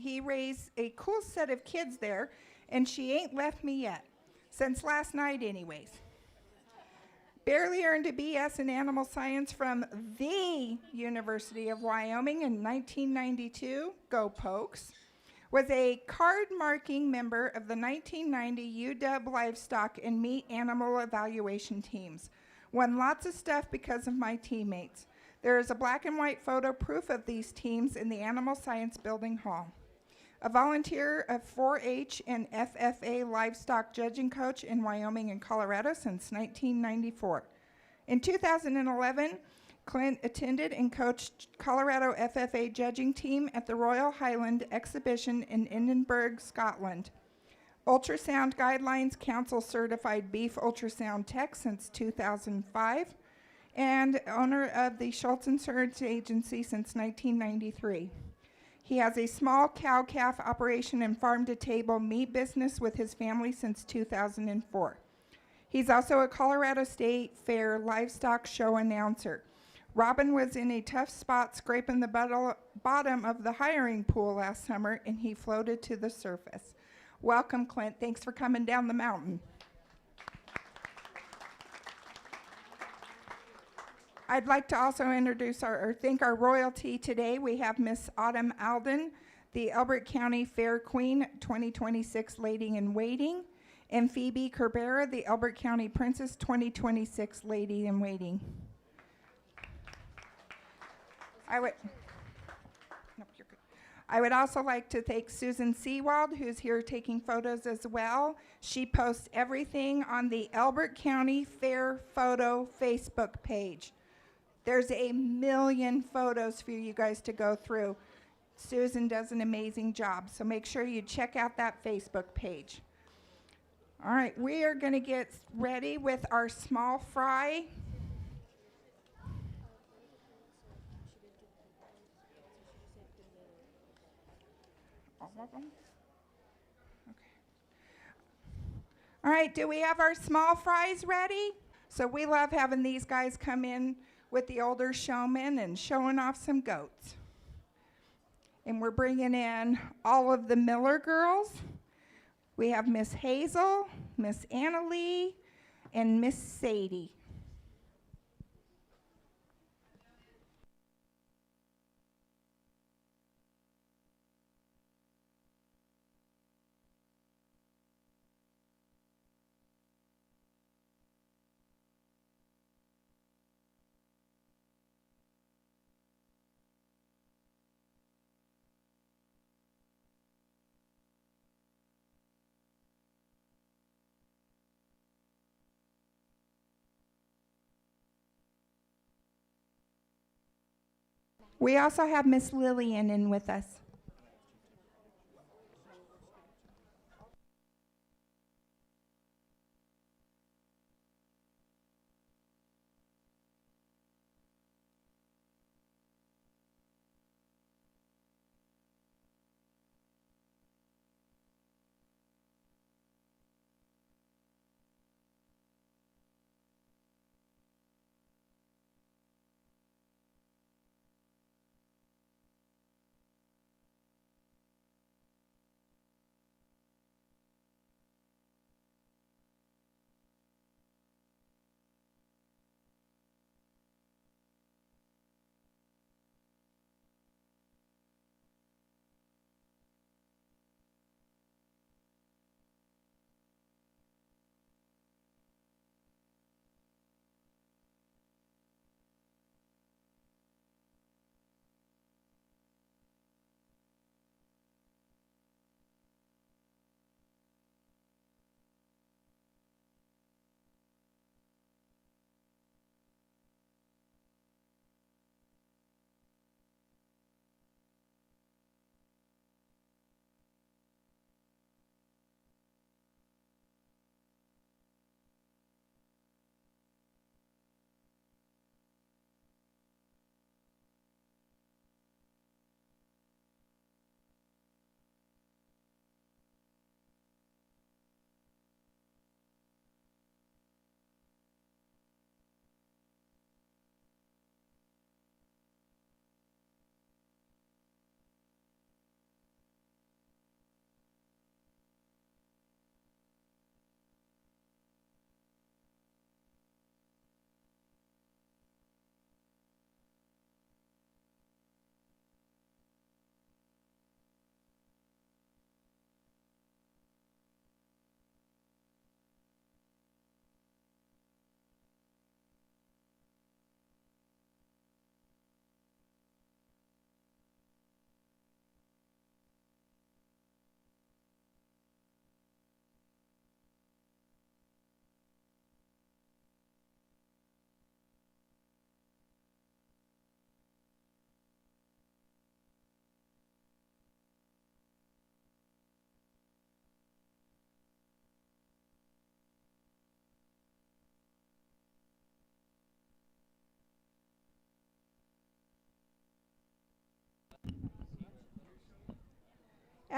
he raised a cool set of kids there, and she ain't left me yet. Since last night, anyways. Barely earned a BS in animal science from the University of Wyoming in 1992. Go Pokes. Was a card-marking member of the 1990 UW Livestock and Meat Animal Evaluation teams. Won lots of stuff because of my teammates. There is a black and white photo proof of these teams in the Animal Science Building Hall. A volunteer of 4-H and FFA livestock judging coach in Wyoming and Colorado since 1994. In 2011, Clint attended and coached Colorado FFA judging team at the Royal Highland Exhibition in Edinburgh, Scotland. Ultrasound Guidelines Council certified beef ultrasound tech since 2005, and owner of the Schultz Insurance Agency since 1993. He has a small cow-calf operation and farm-to-table meat business with his family since 2004. He's also a Colorado State Fair livestock show announcer. Robin was in a tough spot scraping the bottom of the hiring pool last summer, and he floated to the surface. Welcome, Clint. Thanks for coming down the mountain. I'd like to also thank our royalty today. We have Miss Autumn Alden, the Elbert County Fair Queen 2026 Lady in Waiting, and Phoebe Cabrera, the Elbert County Princess 2026 Lady in Waiting. I would also like to thank Susan Seawald, who's here taking photos as well. She posts everything on the Elbert County Fair Photo Facebook page. There's a million photos for you guys to go through. Susan does an amazing job, so make sure you check out that Facebook page. All right, we are going to get ready with our small fry. All of them? Okay. All right, do we have our small fries ready? So we love having these guys come in with the older showmen and showing off some goats. And we're bringing in all of the Miller girls. We have Miss Hazel, Miss Annalie, and Miss Sadie. We also have Miss Lillian in with us.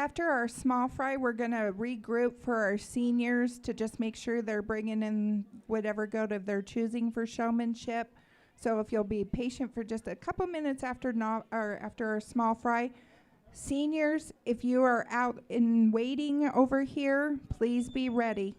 after our small fry, we're going to regroup for our seniors to just make sure they're bringing in whatever goat of their choosing for showmanship. So if you'll be patient for just a couple minutes after after our small fry. Seniors, if you are out in waiting over here, please be ready.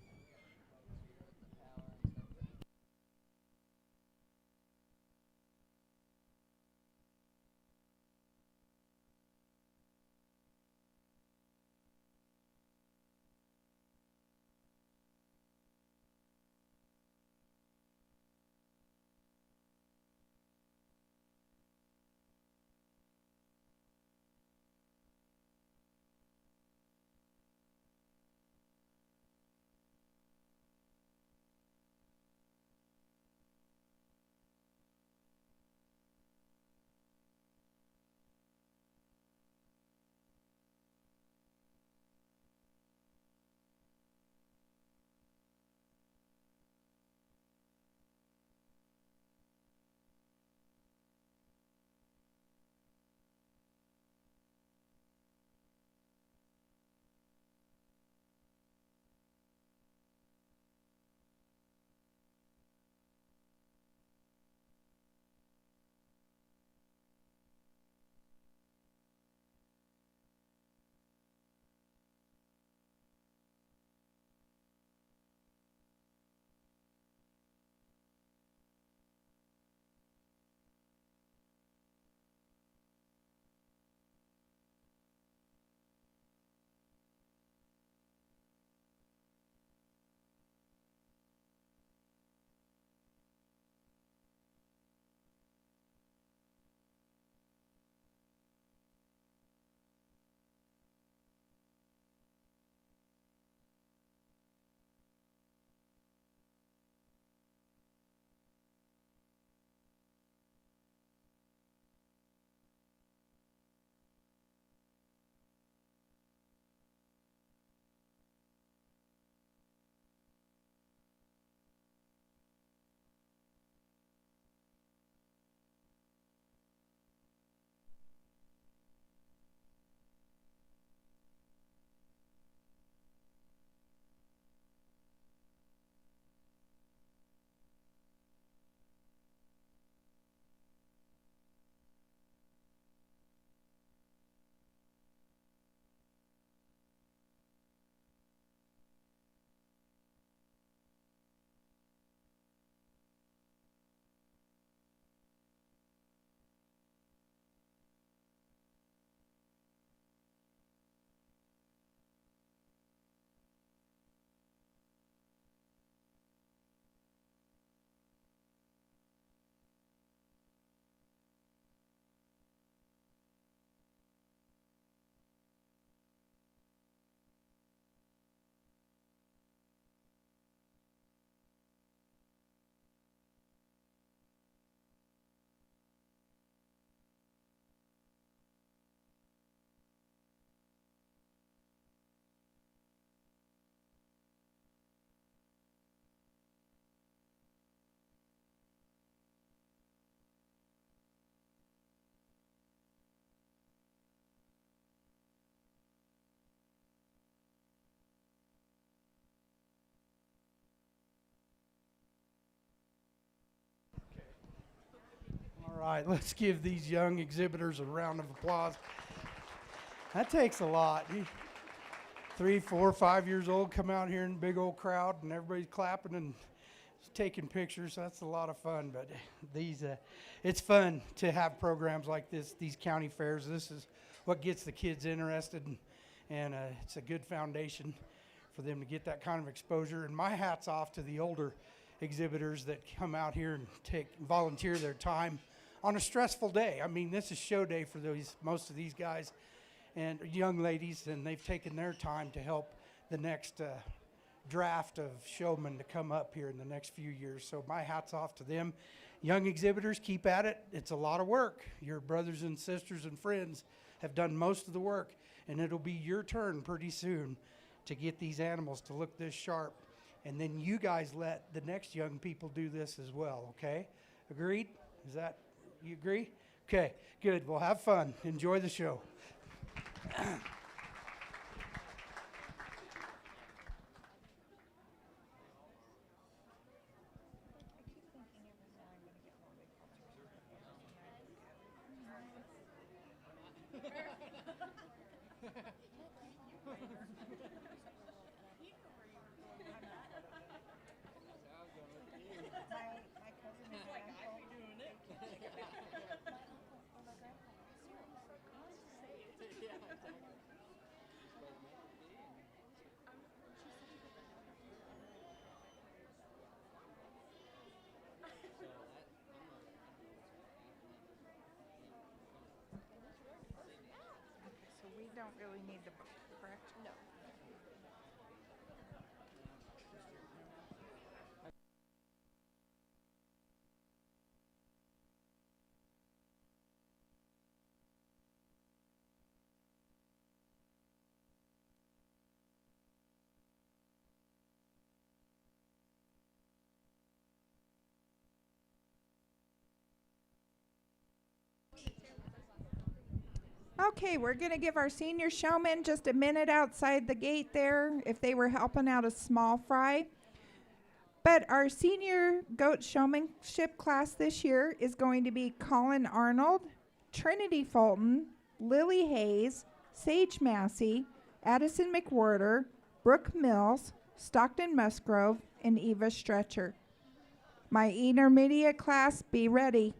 All right, let's give these young exhibitors a round of applause. That takes a lot. 3, 4, 5 years old, come out here in a big old crowd and everybody's clapping and taking pictures. That's a lot of fun. But it's fun to have programs like this, these county fairs. This is what gets the kids interested, and it's a good foundation for them to get that kind of exposure. And my hat's off to the older exhibitors that come out here and volunteer their time on a stressful day. I mean, this is show day for most of these guys and young ladies, and they've taken their time to help the next draft of showmen to come up here in the next few years. So my hat's off to them. Young exhibitors, keep at it. It's a lot of work. Your brothers and sisters and friends have done most of the work, and it'll be your turn pretty soon to get these animals to look this sharp. And then you guys let the next young people do this as well, okay? Agreed? You agree? Okay, good. Well, have fun. Enjoy the show. So we don't really need the book, correct? No. Okay, we're going to give our senior showmen just a minute outside the gate there if they were helping out a small fry. But our senior goat showmanship class this year is going to be Colin Arnold, Trinity Fulton, Lily Hayes, Sage Massey, Addison McWhorter, Brooke Mills, Stockton Musgrove, and Eva Stretcher. My intermediate class, be ready.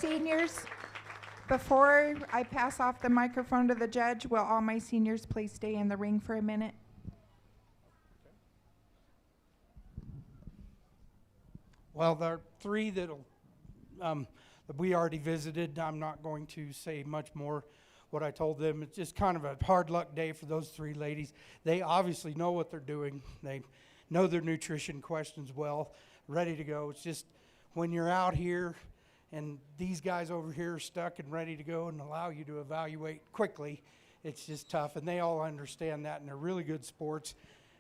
seniors, before I pass off the microphone to the judge, will all my seniors please stay in the ring for a minute? Well, there are three that we already visited. I'm not going to say much more. What I told them, it's just kind of a hard luck day for those three ladies. They obviously know what they're doing. They know their nutrition questions well, ready to go. It's just when you're out here and these guys over here are stuck and ready to go and allow you to evaluate quickly, it's just tough. And they all understand that, and they're really good sports.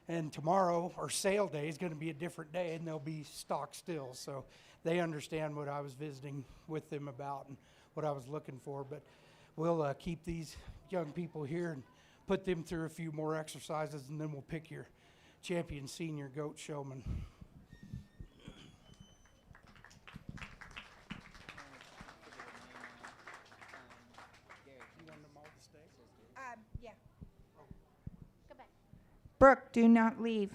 And tomorrow, or sale day, is going to be a different day, and they'll be stock still. So they understand what I was visiting with them about and what I was looking for. But we'll keep these young people here and put them through a few more exercises, and then we'll pick your champion senior goat showman. Yeah. Go back. Brooke, do not leave.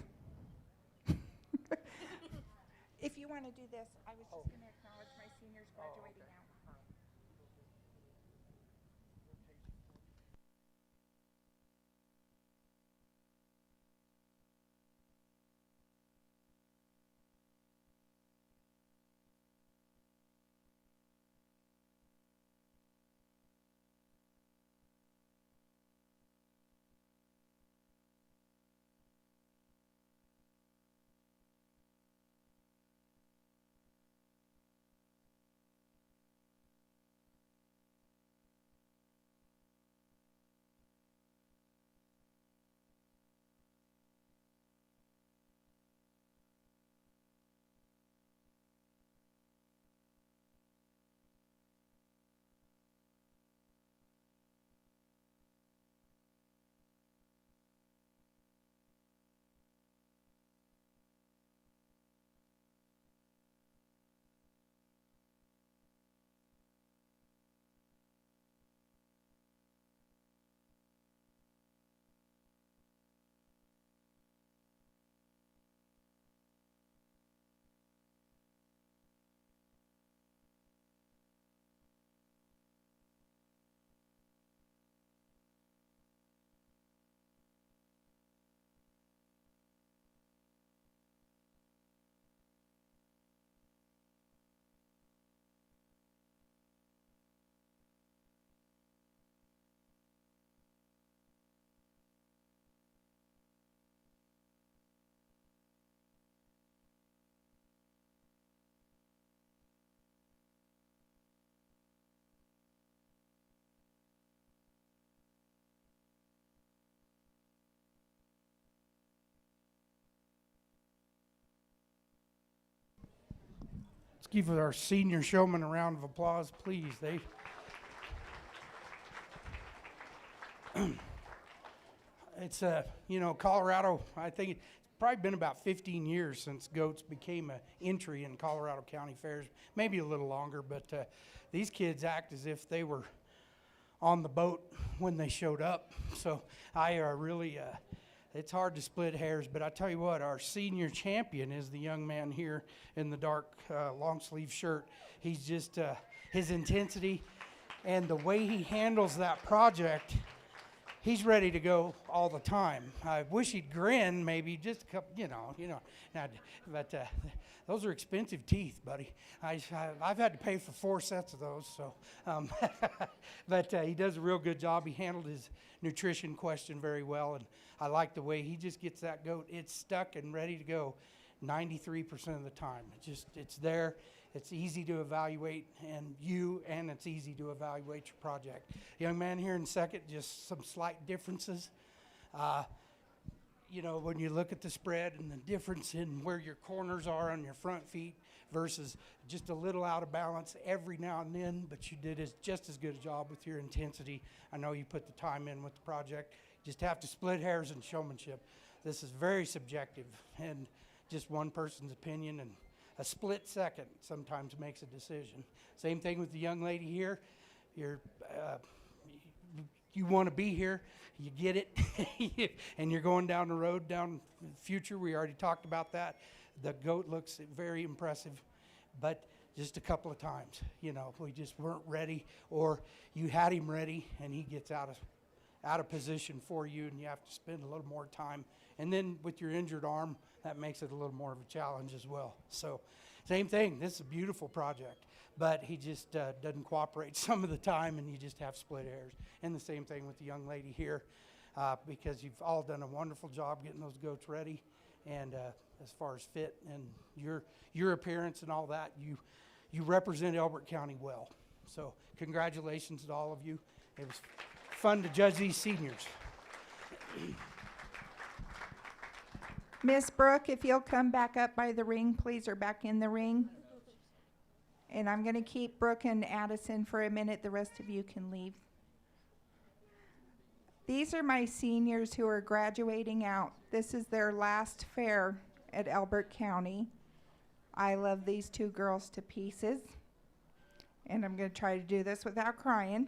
If you want to do this, I was just going to acknowledge my seniors graduating out. Let's give our senior showman a round of applause, please. It's Colorado, I think it's probably been about 15 years since goats became an entry in Colorado County Fairs, maybe a little longer, but these kids act as if they were on the boat when they showed up. So I really, it's hard to split hairs, but I tell you what, our senior champion is the young man here in the dark long sleeve shirt. He's just, his intensity and the way he handles that project, he's ready to go all the time. I wish he'd grin, maybe just a couple, but those are expensive teeth, buddy. I've had to pay for 4 sets of those, so. But he does a real good job. He handled his nutrition question very well, and I like the way he just gets that goat. It's stuck and ready to go 93% of the time. It's there. It's easy to evaluate, and it's easy to evaluate your project. Young man here in second, just some slight differences. When you look at the spread and the difference in where your corners are on your front feet versus just a little out of balance every now and then, but you did just as good a job with your intensity. I know you put the time in with the project. You just have to split hairs and showmanship. This is very subjective and just one person's opinion, and a split second sometimes makes a decision. Same thing with the young lady here. You want to be here, you get it, and you're going down the road, down the future. We already talked about that. The goat looks very impressive, but just a couple of times. You know, we just weren't ready, or you had him ready and he gets out of position for you, and you have to spend a little more time. And then with your injured arm, that makes it a little more of a challenge as well. So same thing, this is a beautiful project, but he just doesn't cooperate some of the time, and you just have split hairs. And the same thing with the young lady here, because you've all done a wonderful job getting those goats ready. And as far as fit and your appearance and all that, you represent Elbert County well. So congratulations to all of you. It was fun to judge these seniors. Miss Brooke, if you'll come back up by the ring, please, or back in the ring. And I'm going to keep Brooke and Addison for a minute. The rest of you can leave. These are my seniors who are graduating out. This is their last fair at Elbert County. I love these two girls to pieces. And I'm going to try to do this without crying.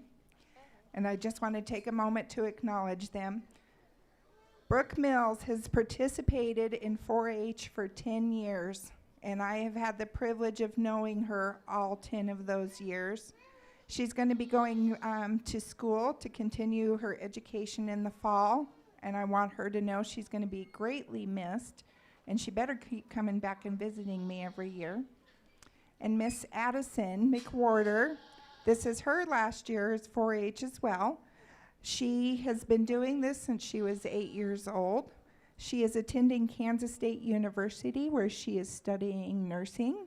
And I just want to take a moment to acknowledge them. Brooke Mills has participated in 4-H for 10 years, and I have had the privilege of knowing her all 10 of those years. She's going to be going to school to continue her education in the fall, and I want her to know she's going to be greatly missed, and she better keep coming back and visiting me every year. And Miss Addison McWhorter, this is her last year's 4-H as well. She has been doing this since she was 8 years old. She is attending Kansas State University, where she is studying nursing.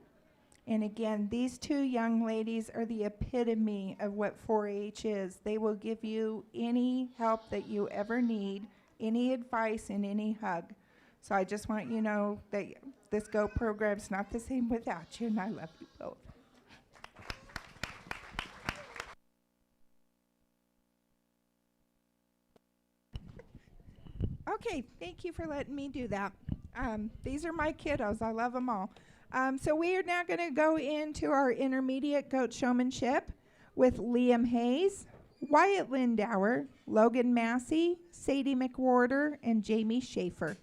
And again, these two young ladies are the epitome of what 4-H is. They will give you any help that you ever need, any advice, and any hug. So I just want you to know that this GO program's not the same without you, and I love you both. Okay, thank you for letting me do that. These are my kiddos. I love them all. So we are now going to go into our intermediate goat showmanship with Liam Hayes, Wyatt Lindauer, Logan Massey, Sadie McWhorter, and Jamie Schaefer.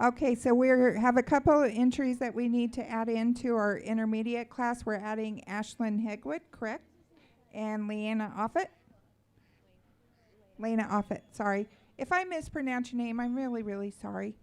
Okay, so we have a couple of entries that we need to add into our intermediate class. We're adding Ashlyn Hegwood, correct? And Lena Offit. Lena Offit, sorry. If I mispronounce your name, I'm really, really sorry.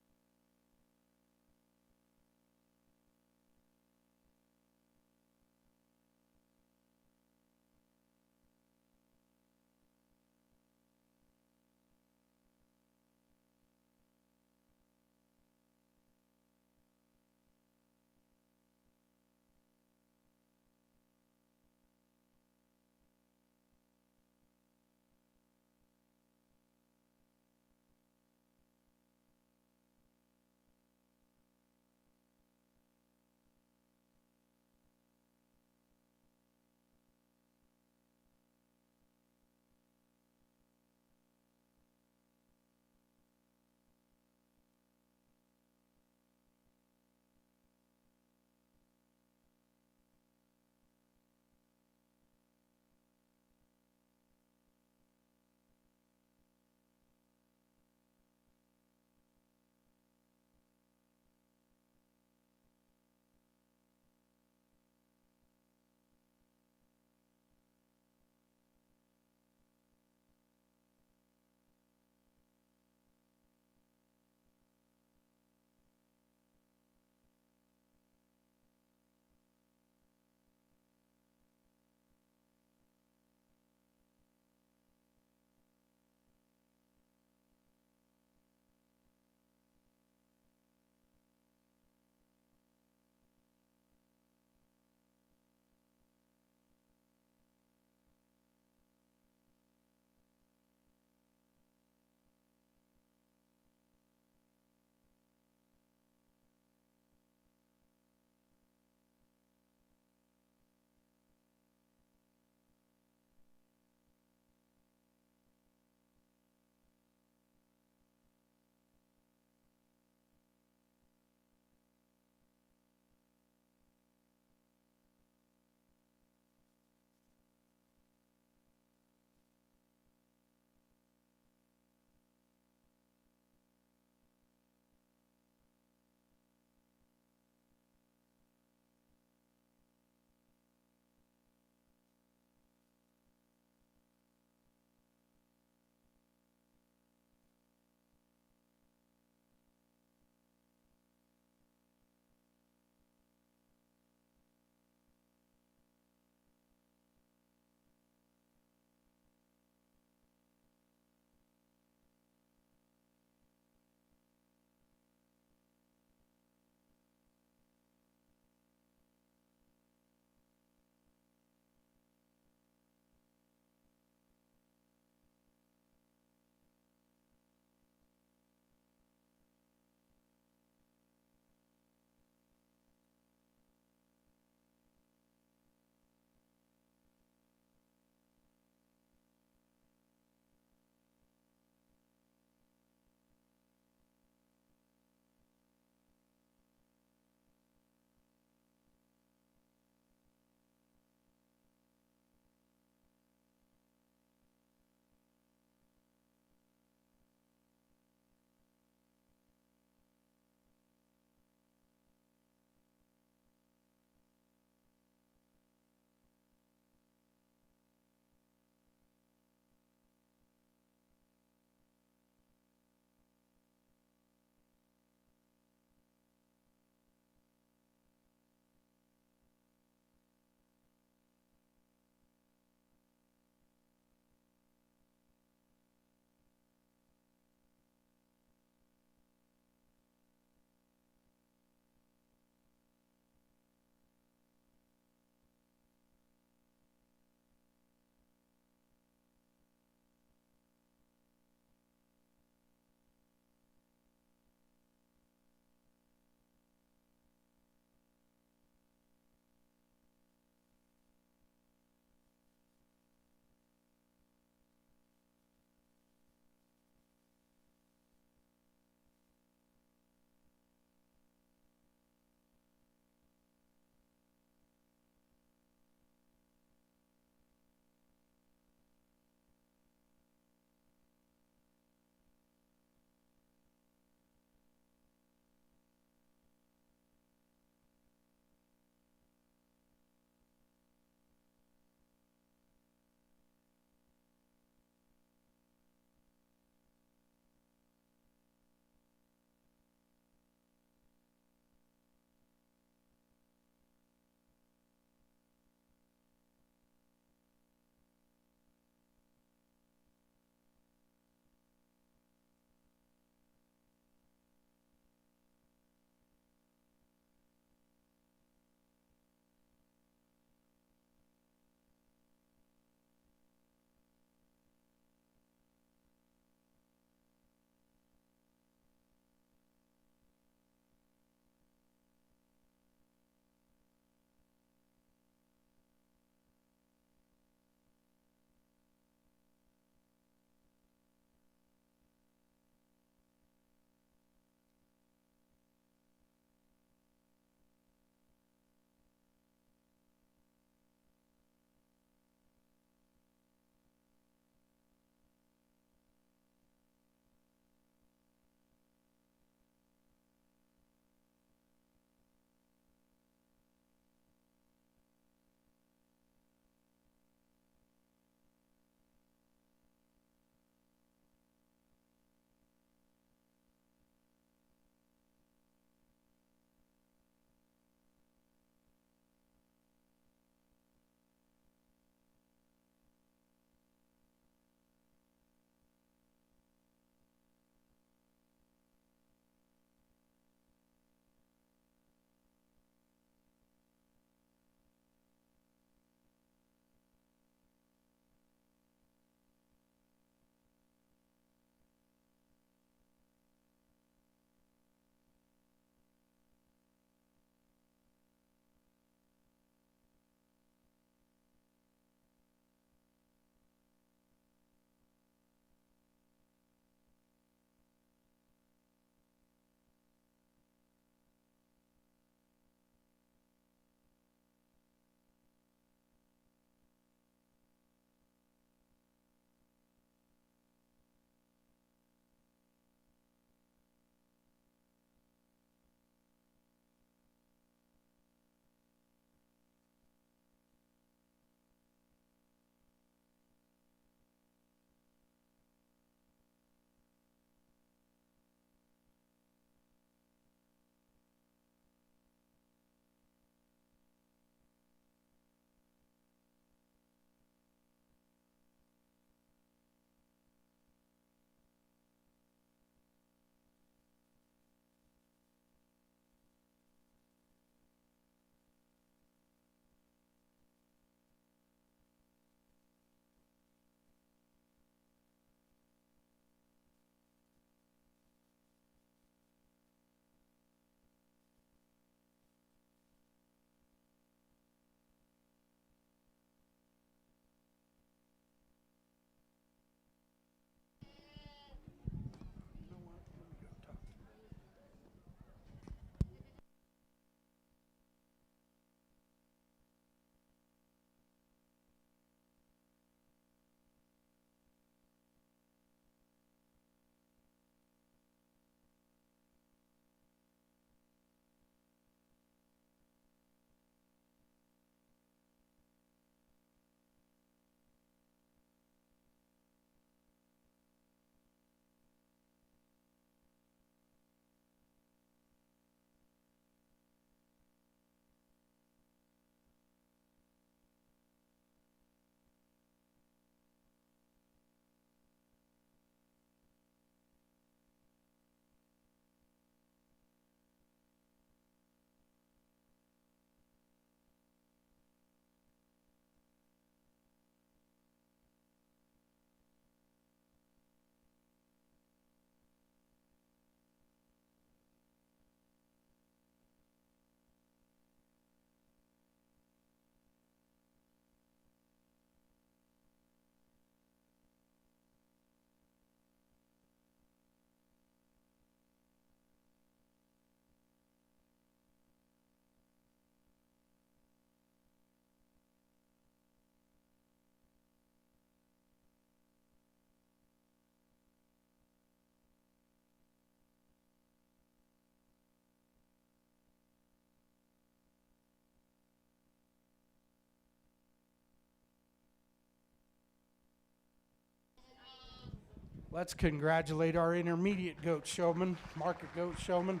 Let's congratulate our intermediate goat showman, market goat showman.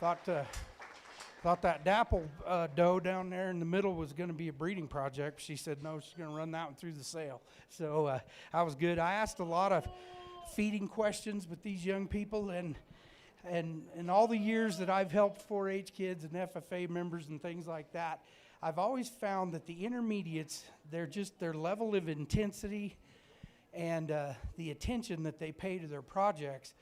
Thought that dapple doe down there in the middle was going to be a breeding project. She said no, she's going to run that one through the sale. So that was good. I asked a lot of feeding questions with these young people, and all the years that I've helped 4-H kids and FFA members and things like that, I've always found that the intermediates, their level of intensity and the attention that they pay to their projects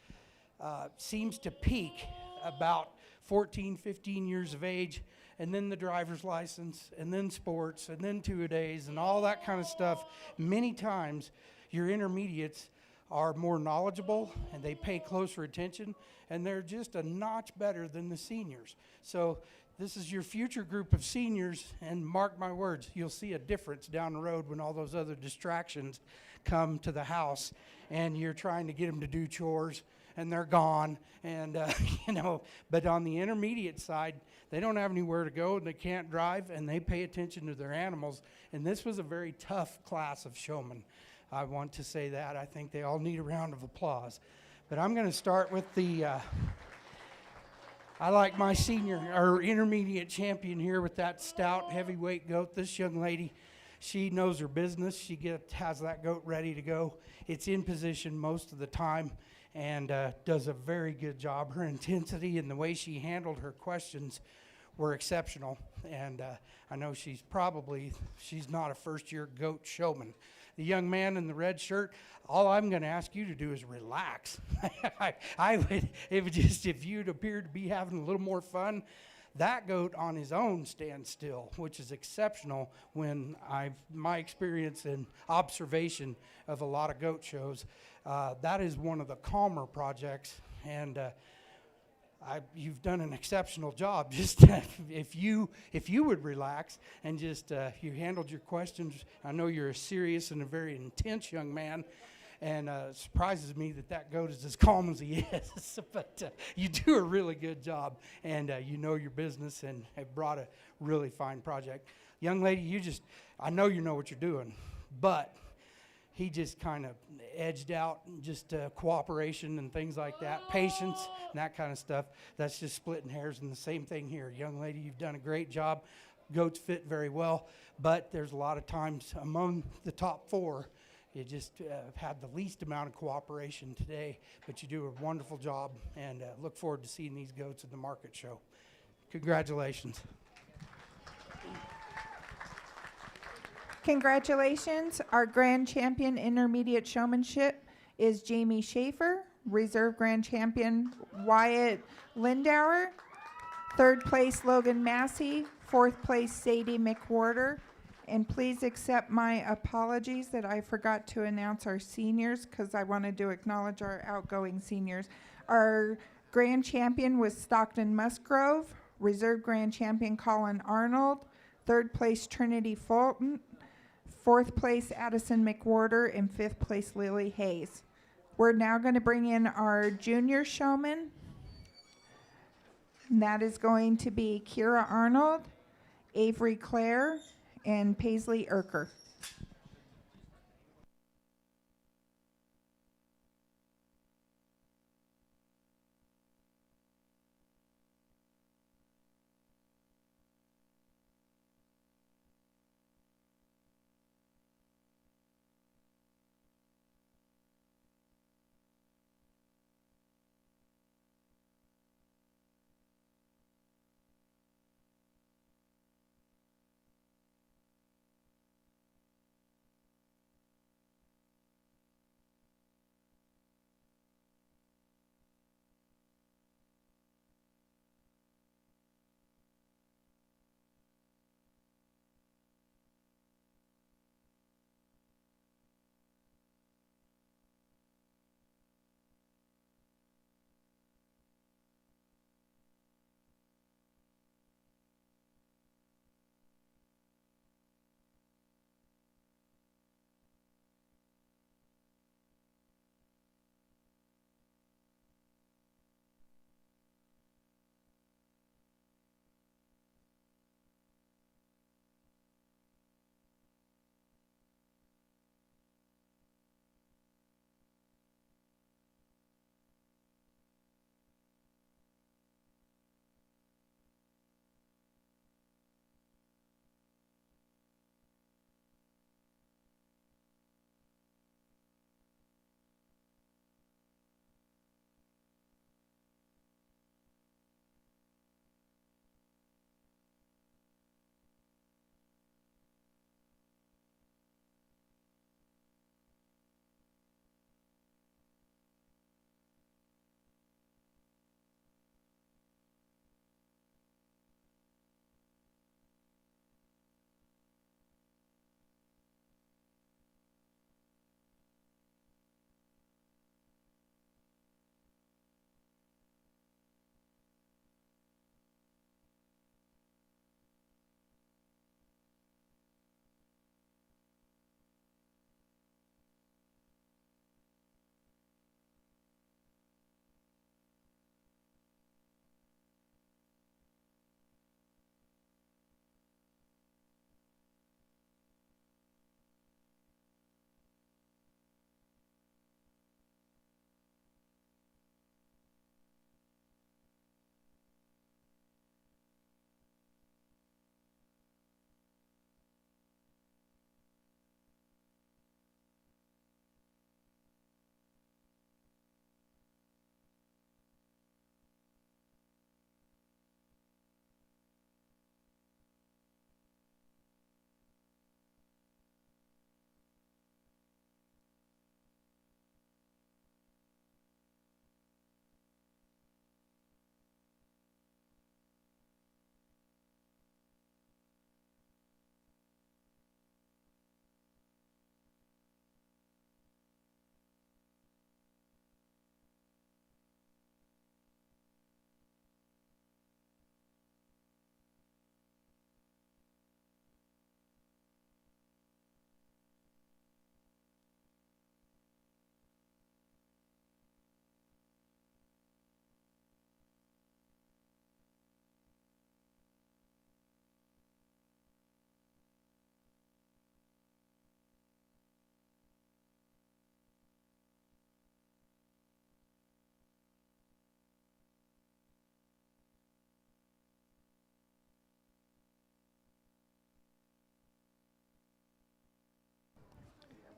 seems to peak about 14, 15 years of age, and then the driver's license, and then sports, and then two-a-days, and all that kind of stuff. Many times, your intermediates are more knowledgeable, and they pay closer attention, and they're just a notch better than the seniors. So this is your future group of seniors, and mark my words, you'll see a difference down the road when all those other distractions come to the house, and you're trying to get them to do chores, and they're gone, and but on the intermediate side, they don't have anywhere to go, and they can't drive, and they pay attention to their animals, and this was a very tough class of showmen. I want to say that. I think they all need a round of applause. But I'm going to start with I like my senior, or intermediate champion here with that stout heavyweight goat. This young lady, she knows her business. She has that goat ready to go. It's in position most of the time, and does a very good job. Her intensity and the way she handled her questions were exceptional. And I know she's not a first-year goat showman. The young man in the red shirt, all I'm going to ask you to do is relax. If you'd appeared to be having a little more fun, that goat on his own stands still, which is exceptional when my experience and observation of a lot of goat shows. That is one of the calmer projects, and you've done an exceptional job. Just if you would relax and just you handled your questions. I know you're a serious and a very intense young man, and it surprises me that goat is as calm as he is. But you do a really good job, and you know your business, and have brought a really fine project. Young lady, I know you know what you're doing, but he just kind of edged out just cooperation and things like that, patience and that kind of stuff. That's just splitting hairs, and the same thing here. Young lady, you've done a great job. Goats fit very well, but there's a lot of times among the top 4, you just had the least amount of cooperation today, but you do a wonderful job, and look forward to seeing these goats at the market show. Congratulations. Congratulations. Our grand champion intermediate showmanship is Jamie Schaefer, reserve grand champion Wyatt Lindauer, 3rd place Logan Massey, 4th place Sadie McWhorter. And please accept my apologies that I forgot to announce our seniors, because I wanted to acknowledge our outgoing seniors. Our grand champion was Stockton Musgrove, reserve grand champion Colin Arnold, 3rd place Trinity Fulton, 4th place Addison McWhorter, and 5th place Lily Hayes. We're now going to bring in our junior showman, and that is going to be Kira Arnold, Avery Clare, and Paisley Erker.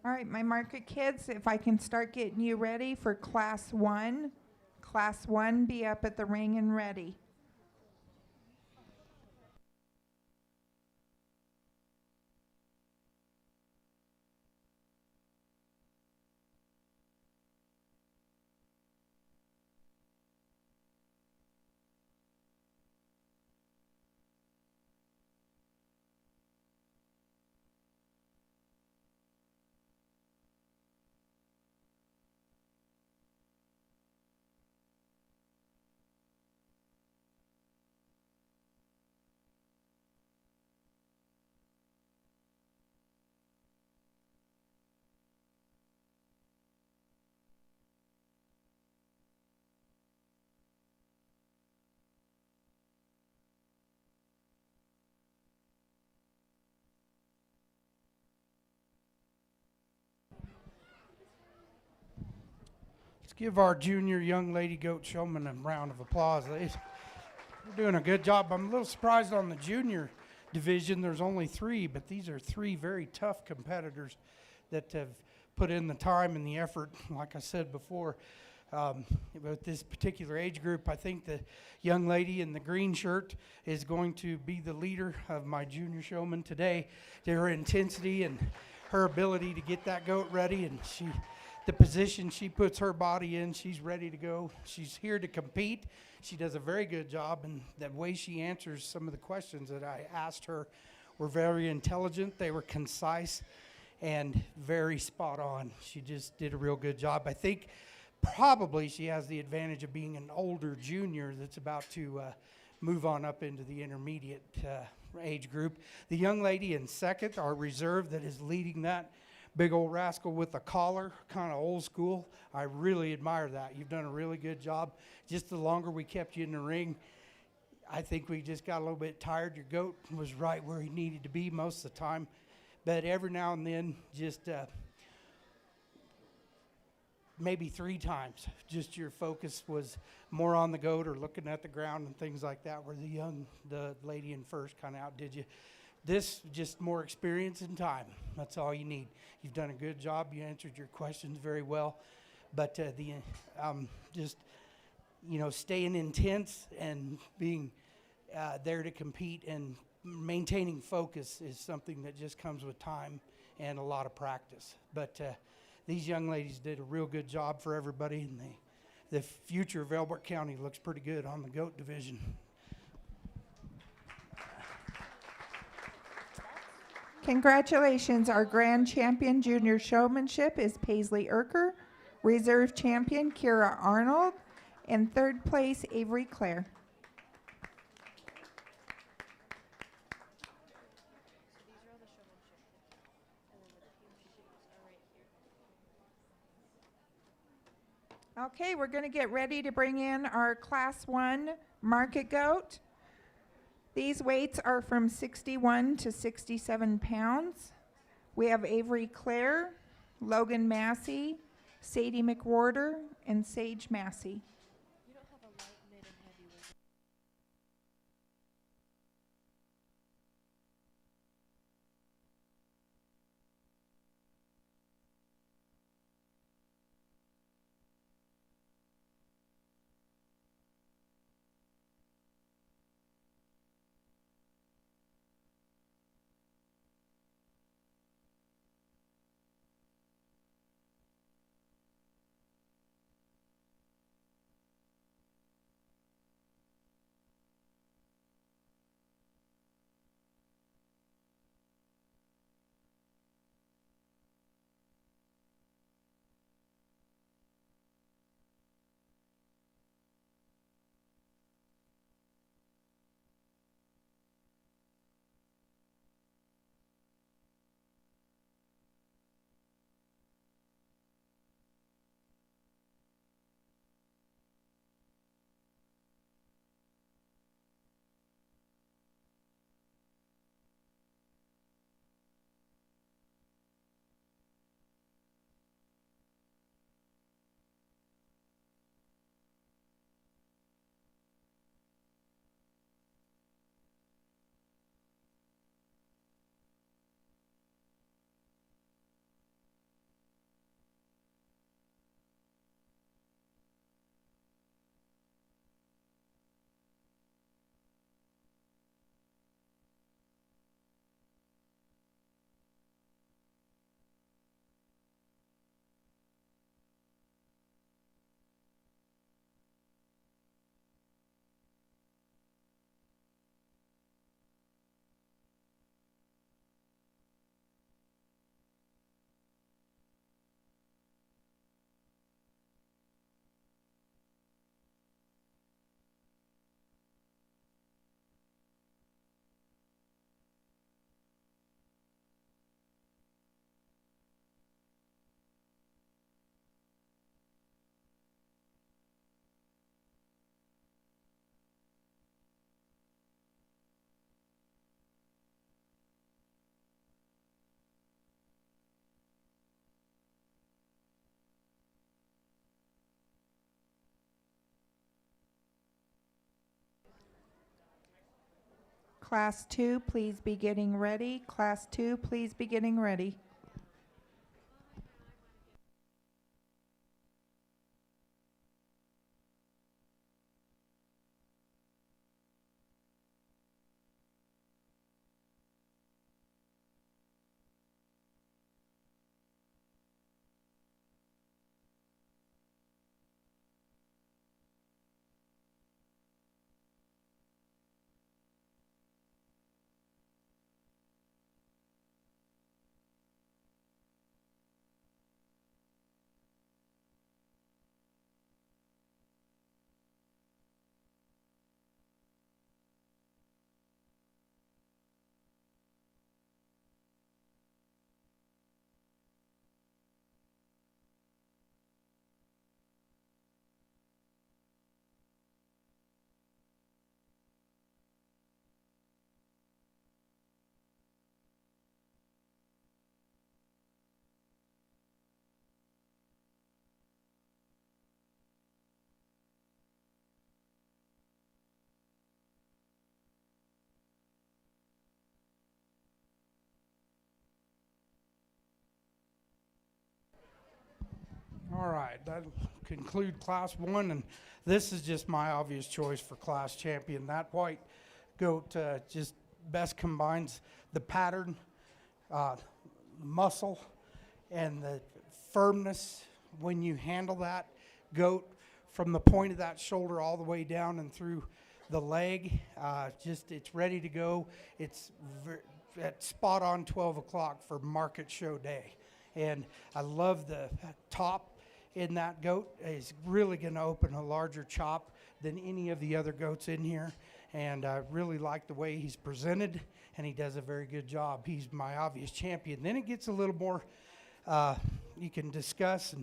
All right, my market kids, if I can start getting you ready for class 1. Class 1, be up at the ring and ready. Let's give our junior young lady goat showman a round of applause. They're doing a good job. I'm a little surprised on the junior division. There's only 3, but these are 3 very tough competitors that have put in the time and the effort. Like I said before, with this particular age group, I think the young lady in the green shirt is going to be the leader of my junior showman today. Her intensity and her ability to get that goat ready, and the position she puts her body in, she's ready to go. She's here to compete. She does a very good job, and the way she answers some of the questions that I asked her were very intelligent. They were concise and very spot on. She just did a real good job. I think probably she has the advantage of being an older junior that's about to move on up into the intermediate age group. The young lady in second, our reserve that is leading that big old rascal with a collar, kind of old school. I really admire that. You've done a really good job. Just the longer we kept you in the ring, I think we just got a little bit tired. Your goat was right where he needed to be most of the time. But every now and then, just maybe 3 times, just your focus was more on the goat or looking at the ground and things like that, where the lady in first kind of outdid you. This, just more experience and time. That's all you need. You've done a good job. You answered your questions very well. But just, staying intense and being there to compete and maintaining focus is something that just comes with time and a lot of practice. But these young ladies did a real good job for everybody, and the future of Elbert County looks pretty good on the goat division. Congratulations, our grand champion junior showmanship is Paisley Erker, reserve champion Kira Arnold, and third place Avery Clare. Okay, we're going to get ready to bring in our class 1 market goat. These weights are from 61 to 67 pounds. We have Avery Clare, Logan Massey, Sadie McWhorter, and Sage Massey. You don't have a light, mid, and heavy weight. Class 2, please be getting ready. Class 2, please be getting ready. All right, that'll conclude Class 1, and this is just my obvious choice for Class Champion. That white goat just best combines the pattern, muscle, and the firmness when you handle that goat from the point of that shoulder all the way down and through the leg. It's ready to go. It's at spot on 12 o'clock for market show day. And I love the top in that goat. Is really going to open a larger chop than any of the other goats in here. And I really like the way he's presented, and he does a very good job. He's my obvious champion. Then it gets a little more, you can discuss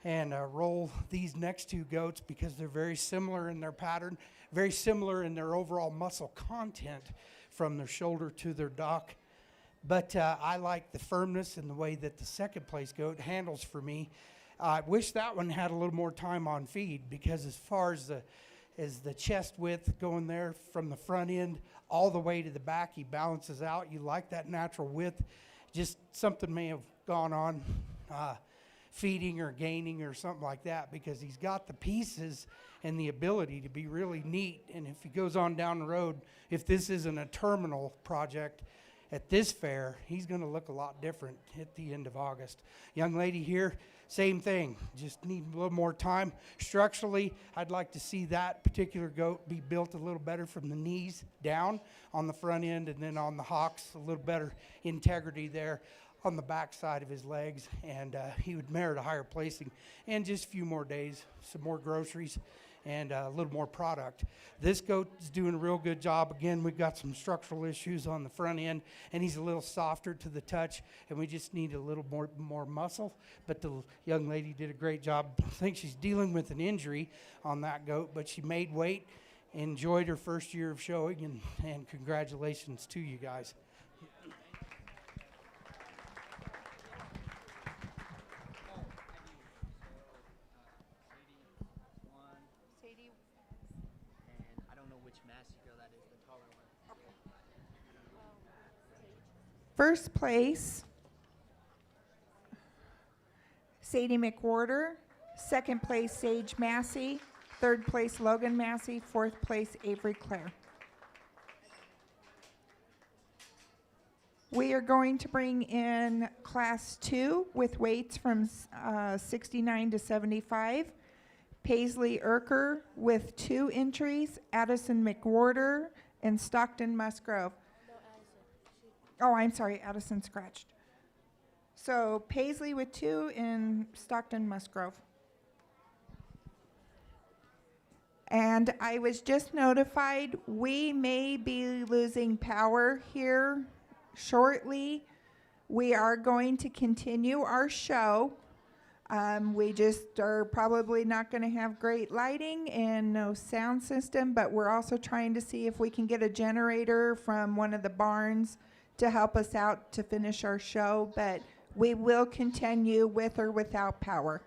and roll these next two goats because they're very similar in their pattern, very similar in their overall muscle content from their shoulder to their dock. But I like the firmness and the way that the second place goat handles for me. I wish that one had a little more time on feed, because as far as the chest width going there from the front end all the way to the back, he balances out. You like that natural width. Just something may have gone on feeding or gaining or something like that, because he's got the pieces and the ability to be really neat. And if he goes on down the road, if this isn't a terminal project at this fair, he's going to look a lot different at the end of August. Young lady here, same thing, just need a little more time. Structurally, I'd like to see that particular goat be built a little better from the knees down on the front end, and then on the hocks, a little better integrity there on the back side of his legs, and he would merit a higher placing. And just a few more days, some more groceries, and a little more product. This goat is doing a real good job. Again, we've got some structural issues on the front end, and he's a little softer to the touch, and we just need a little more muscle. But the young lady did a great job. I think she's dealing with an injury on that goat, but she made weight, enjoyed her first year of showing, and congratulations to you guys. First place, Sadie McWhorter. Second place, Sage Massey. Third place, Logan Massey. Fourth place, Avery Clare. We are going to bring in Class 2 with weights from 69 to 75. Paisley Urker with 2 entries, Addison McWhorter, and Stockton Musgrove. Oh, I'm sorry, Addison scratched. So Paisley with 2 and Stockton Musgrove. And I was just notified we may be losing power here shortly. We are going to continue our show. We just are probably not going to have great lighting and no sound system, but we're also trying to see if we can get a generator from one of the barns to help us out to finish our show, but we will continue with or without power.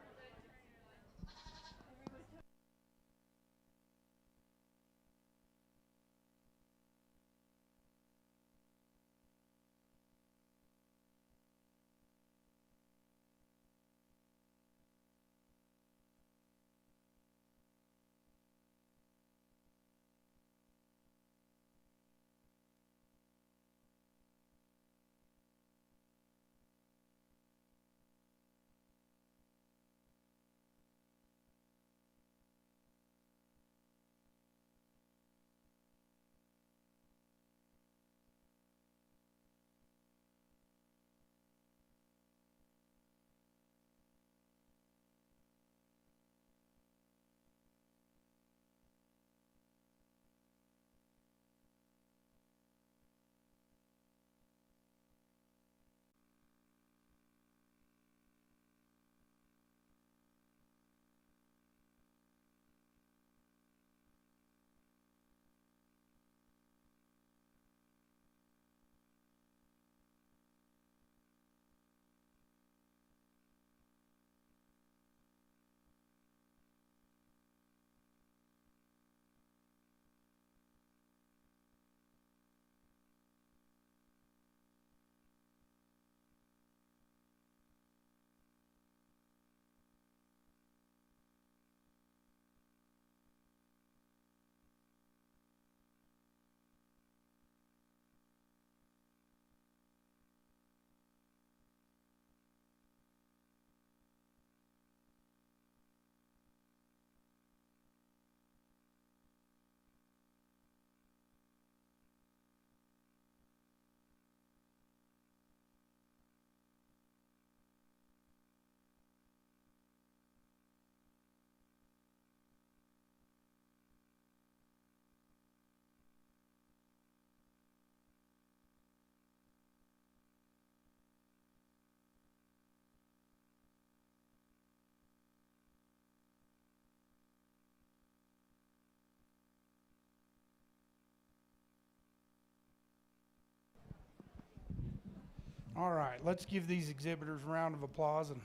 All right, let's give these exhibitors a round of applause and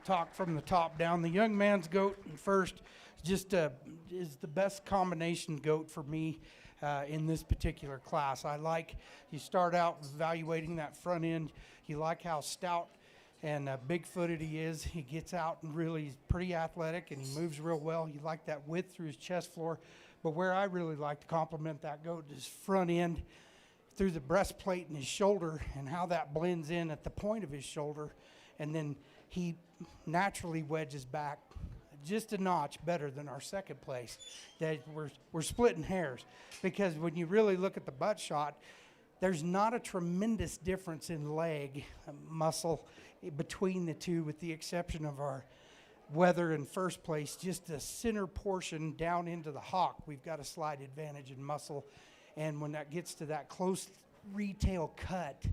talk from the top down. The young man's goat first just is the best combination goat for me in this particular class. I like, you start out evaluating that front end. You like how stout and big-footed he is. He gets out and really is pretty athletic, and he moves real well. You like that width through his chest floor. But where I really like to compliment that goat is front end through the breastplate and his shoulder, and how that blends in at the point of his shoulder, and then he naturally wedges back just a notch better than our second place. That we're splitting hairs, because when you really look at the butt shot, there's not a tremendous difference in leg muscle between the two, with the exception of our weather in first place. Just the center portion down into the hock, we've got a slight advantage in muscle. And when that gets to that close retail cut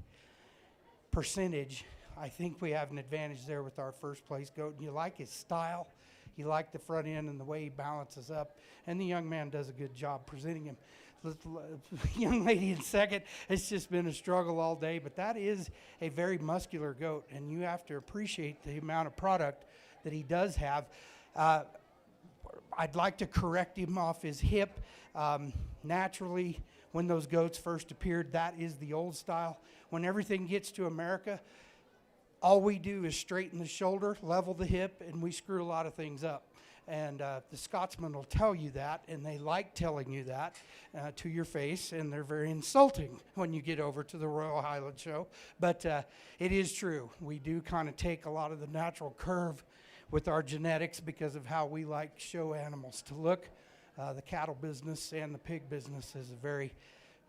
percentage, I think we have an advantage there with our first place goat. And you like his style, you like the front end and the way he balances up, and the young man does a good job presenting him. Young lady in second, it's just been a struggle all day, but that is a very muscular goat, and you have to appreciate the amount of product that he does have. I'd like to correct him off his hip. Naturally, when those goats first appeared, that is the old style. When everything gets to America, all we do is straighten the shoulder, level the hip, and we screw a lot of things up. And the Scotsmen will tell you that, and they like telling you that to your face, and they're very insulting when you get over to the Royal Highland Show. But it is true. We do kind of take a lot of the natural curve with our genetics because of how we like show animals to look. The cattle business and the pig business is a very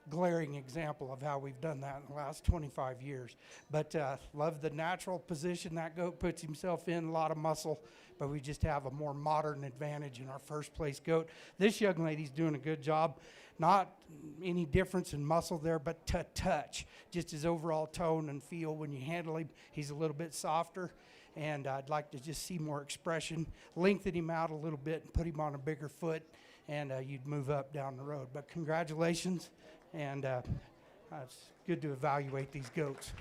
glaring example of how we've done that in the last 25 years. But love the natural position that goat puts himself in, a lot of muscle, but we just have a more modern advantage in our first place goat. This young lady's doing a good job. Not any difference in muscle there, but touch, just his overall tone and feel when you handle him. He's a little bit softer, and I'd like to just see more expression, lengthen him out a little bit and put him on a bigger foot, and you'd move up down the road. But congratulations, and it's good to evaluate these goats.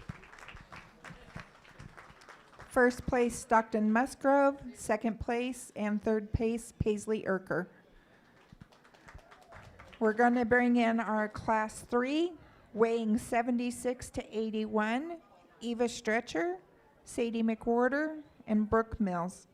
First place, Stockton Musgrove. Second place and third place, Paisley Erker. We're going to bring in our class 3, weighing 76 to 81, Eva Stretcher, Sadie McWhorter, and Brooke Mills.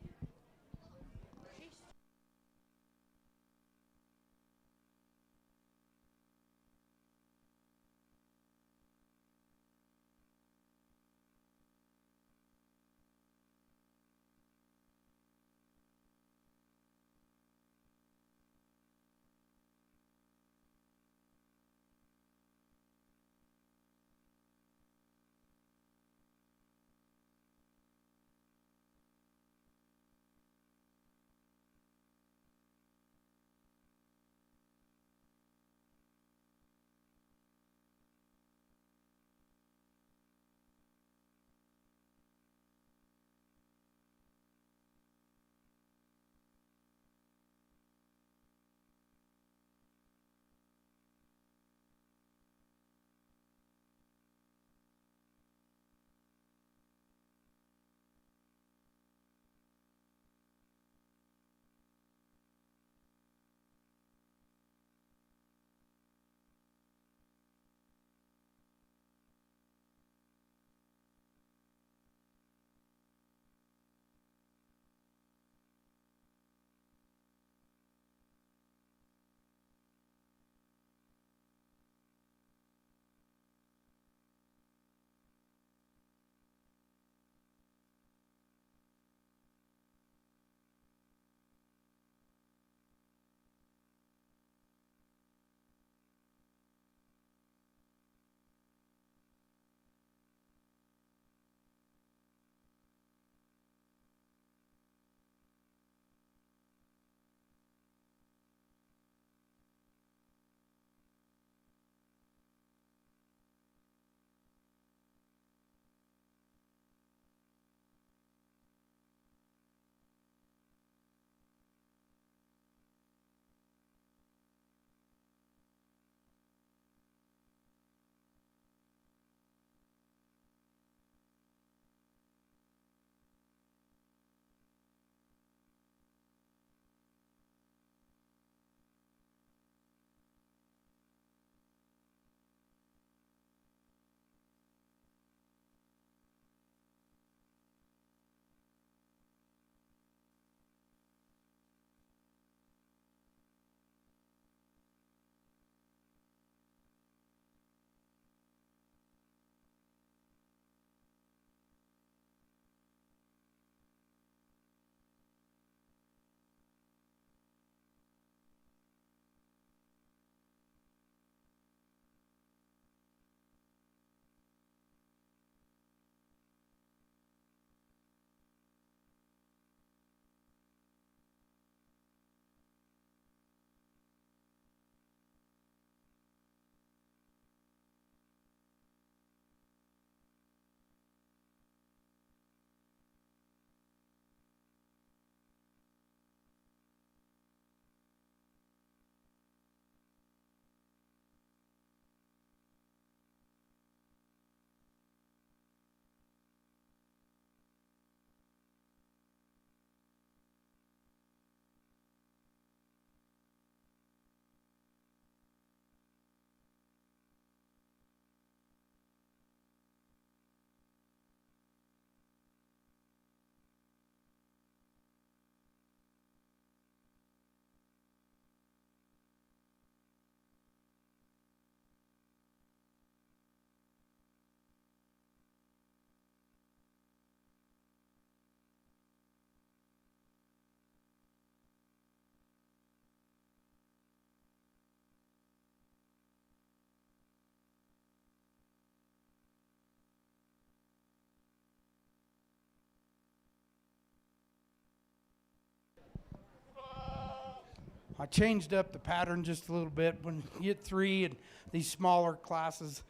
I changed up the pattern just a little bit. When you get 3 and these smaller classes,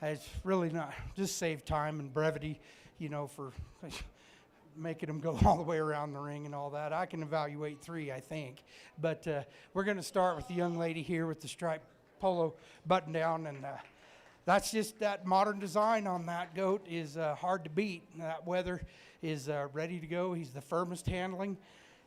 it's really not, just save time and brevity, for making them go all the way around the ring and all that. I can evaluate 3, I think. But we're going to start with the young lady here with the striped polo button down, and that's just that modern design on that goat is hard to beat. That weather is ready to go. He's the firmest handling.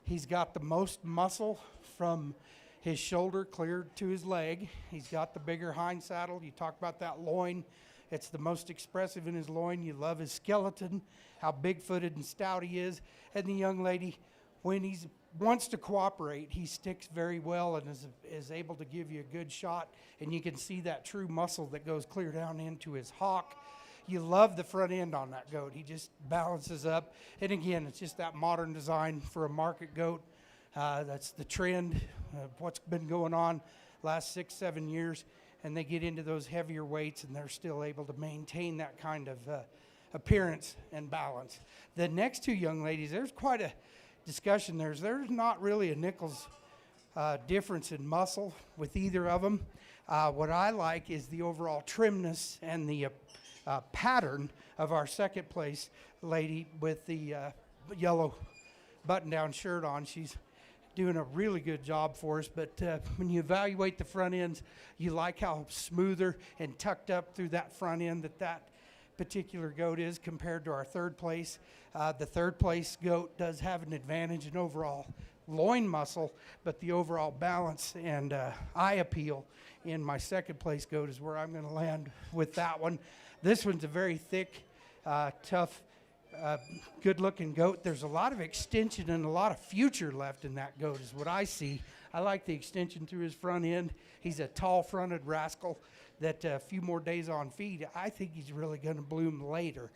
He's got the most muscle from his shoulder clear to his leg. He's got the bigger hind saddle. You talk about that loin. It's the most expressive in his loin. You love his skeleton, how big-footed and stout he is. And the young lady, when he wants to cooperate, he sticks very well and is able to give you a good shot. And you can see that true muscle that goes clear down into his hock. You love the front end on that goat. He just balances up. And again, it's just that modern design for a market goat. That's the trend of what's been going on last 6-7 years. And they get into those heavier weights and they're still able to maintain that kind of appearance and balance. The next 2 young ladies, there's quite a discussion. There's not really a nickel's difference in muscle with either of them. What I like is the overall trimness and the pattern of our second place lady with the yellow button-down shirt on. She's doing a really good job for us, but when you evaluate the front ends, you like how smoother and tucked up through that front end that particular goat is compared to our third place. The third place goat does have an advantage in overall loin muscle, but the overall balance and eye appeal in my second place goat is where I'm going to land with that one. This one's a very thick, tough, good-looking goat. There's a lot of extension and a lot of future left in that goat is what I see. I like the extension through his front end. He's a tall-fronted rascal that a few more days on feed, I think he's really going to bloom later.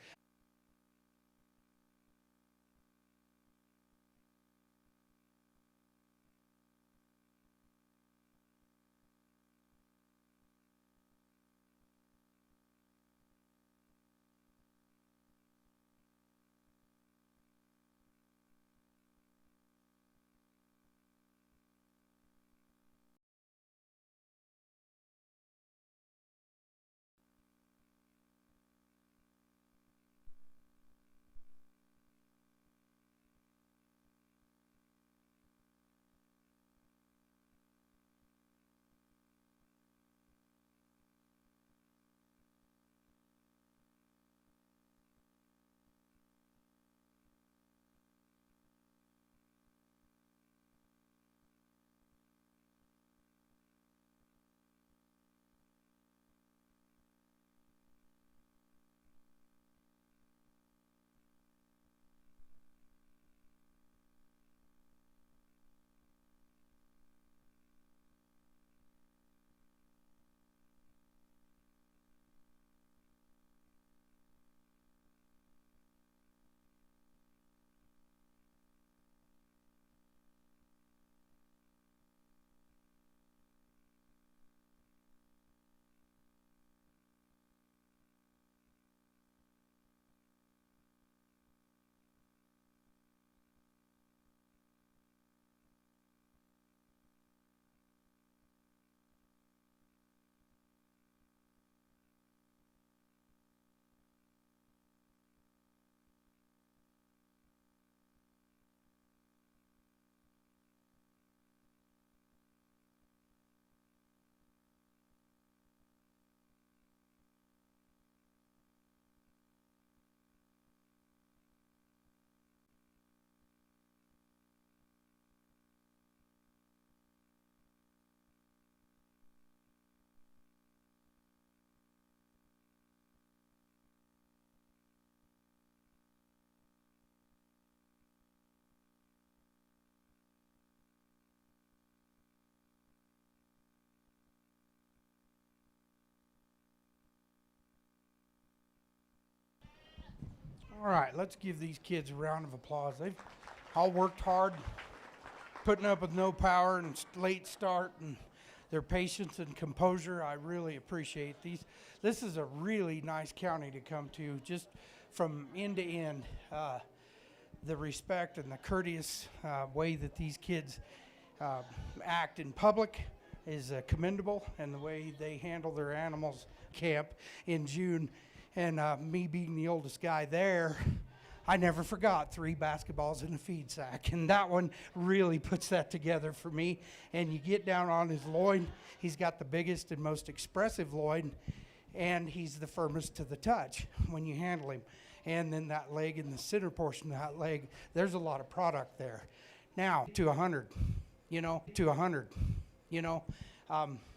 All right, let's give these kids a round of applause. They've all worked hard, putting up with no power and late start, and their patience and composure. I really appreciate these. This is a really nice county to come to, just from end to end. The respect and the courteous way that these kids uh, act in public is commendable, and the way they handle their animals camp in June. And me being the oldest guy there, I never forgot 3 basketballs in a feed sack, and that one really puts that together for me. And you get down on his loin, he's got the biggest and most expressive loin, and he's the firmest to the touch when you handle him. And then that leg in the center portion of that leg, there's a lot of product there. Now, to 100,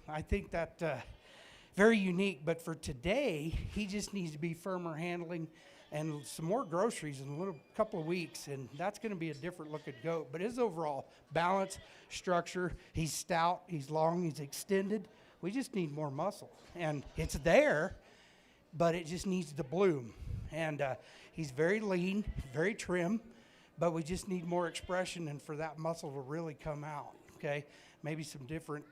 I think that very unique, but for today, he just needs to be firmer handling and some more groceries in a couple of weeks, and that's going to be a different looking goat. But his overall balance, structure, he's stout, he's long, he's extended. We just need more muscle, and it's there, but it just needs to bloom. And he's very lean, very trim, but we just need more expression and for that muscle to really come out, okay? Maybe some different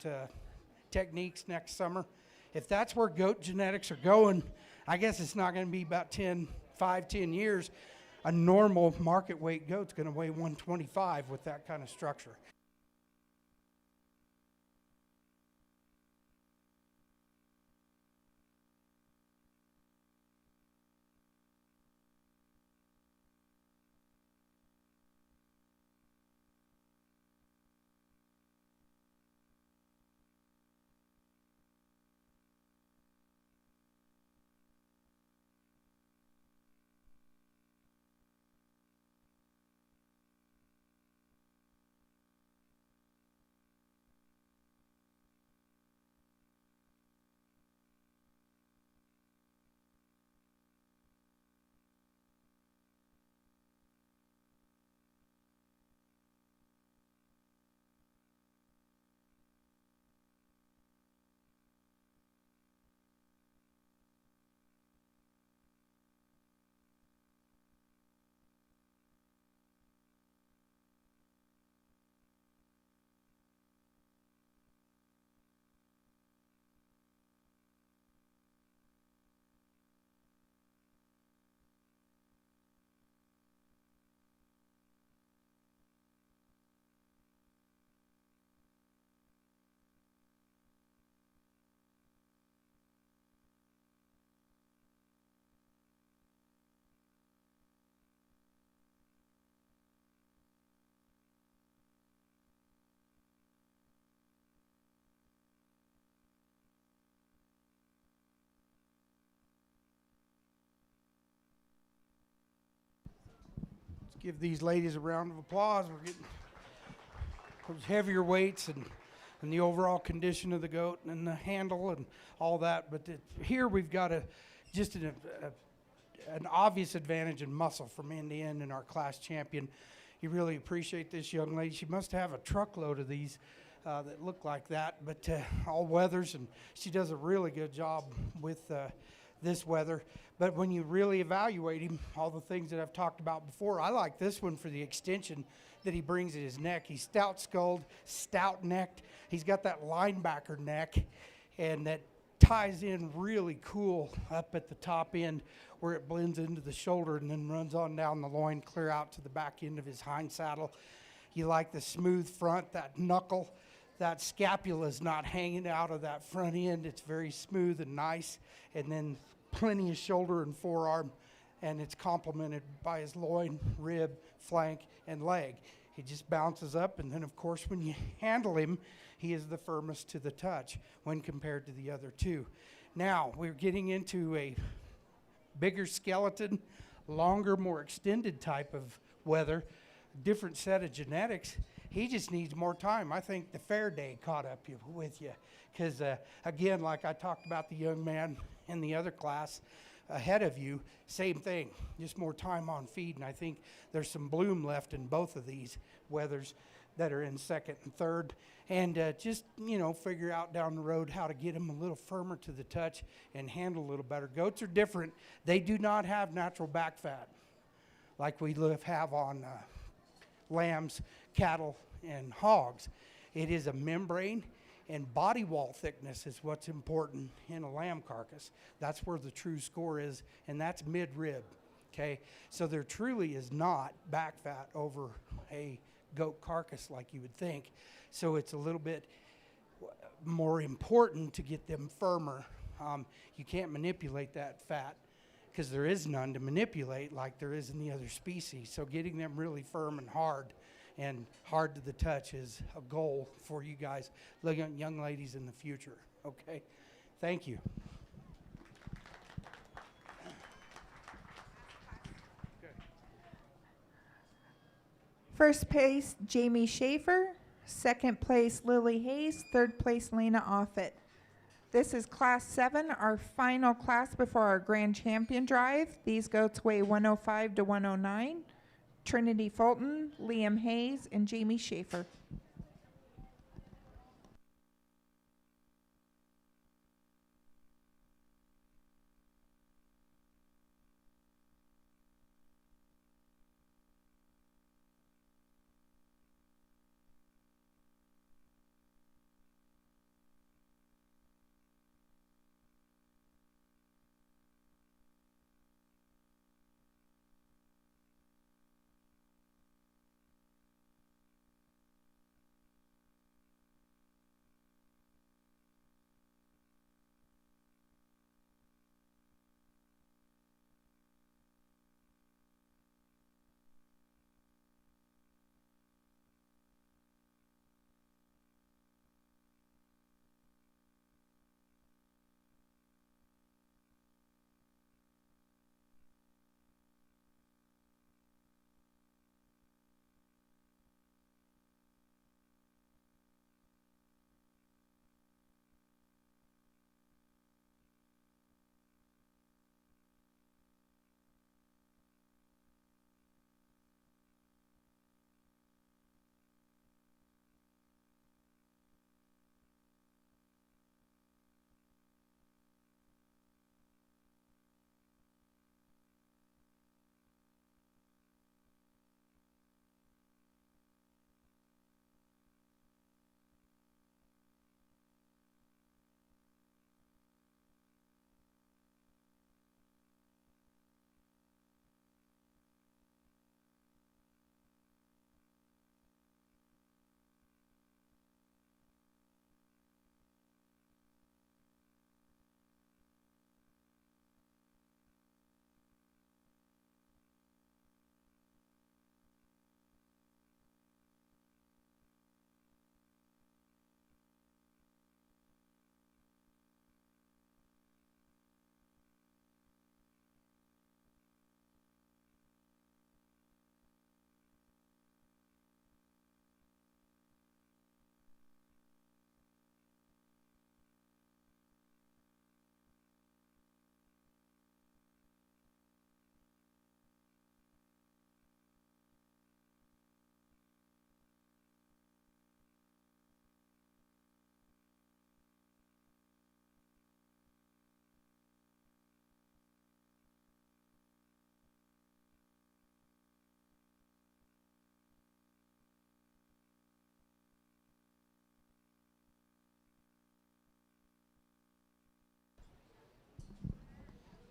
techniques next summer. If that's where goat genetics are going, I guess it's not going to be about 5, 10 years. A normal market weight goat's going to weigh 125 with that kind of structure. Let's give these ladies a round of applause. We're getting those heavier weights and the overall condition of the goat and the handle and all that. But here we've got an obvious advantage in muscle from end to end in our class champion. You really appreciate this young lady. She must have a truckload of these that look like that, but all weathers, and she does a really good job with this weather. But when you really evaluate him, all the things that I've talked about before, I like this one for the extension that he brings at his neck. He's stout-skulled, stout-necked. He's got that linebacker neck, and that ties in really cool up at the top end where it blends into the shoulder and then runs on down the loin, clear out to the back end of his hind saddle. You like the smooth front, that knuckle. That scapula is not hanging out of that front end. It's very smooth and nice. And then plenty of shoulder and forearm, and it's complemented by his loin, rib, flank, and leg. He just bounces up, and then, of course, when you handle him, he is the firmest to the touch when compared to the other two. Now, we're getting into a bigger skeleton, longer, more extended type of weather, different set of genetics. He just needs more time. I think the fair day caught up with you because, again, like I talked about the young man in the other class ahead of you, same thing, just more time on feed. And I think there's some bloom left in both of these weathers that are in second and third. And just, figure out down the road how to get them a little firmer to the touch and handle a little better. Goats are different. They do not have natural back fat like we have on lambs, cattle, and hogs. It is a membrane, and body wall thickness is what's important in a lamb carcass. That's where the true score is, and that's mid-rib, okay? So there truly is not back fat over a goat carcass like you would think. So it's a little bit more important to get them firmer. You can't manipulate that fat because there is none to manipulate like there is in the other species. So getting them really firm and hard to the touch is a goal for you guys, young ladies in the future. Okay, thank you. First place, Jamie Schaefer. Second place, Lily Hayes. Third place, Lena Offit. This is Class 7, our final class before our Grand Champion Drive. These goats weigh 105 to 109. Trinity Fulton, Liam Hayes, and Jamie Schaefer.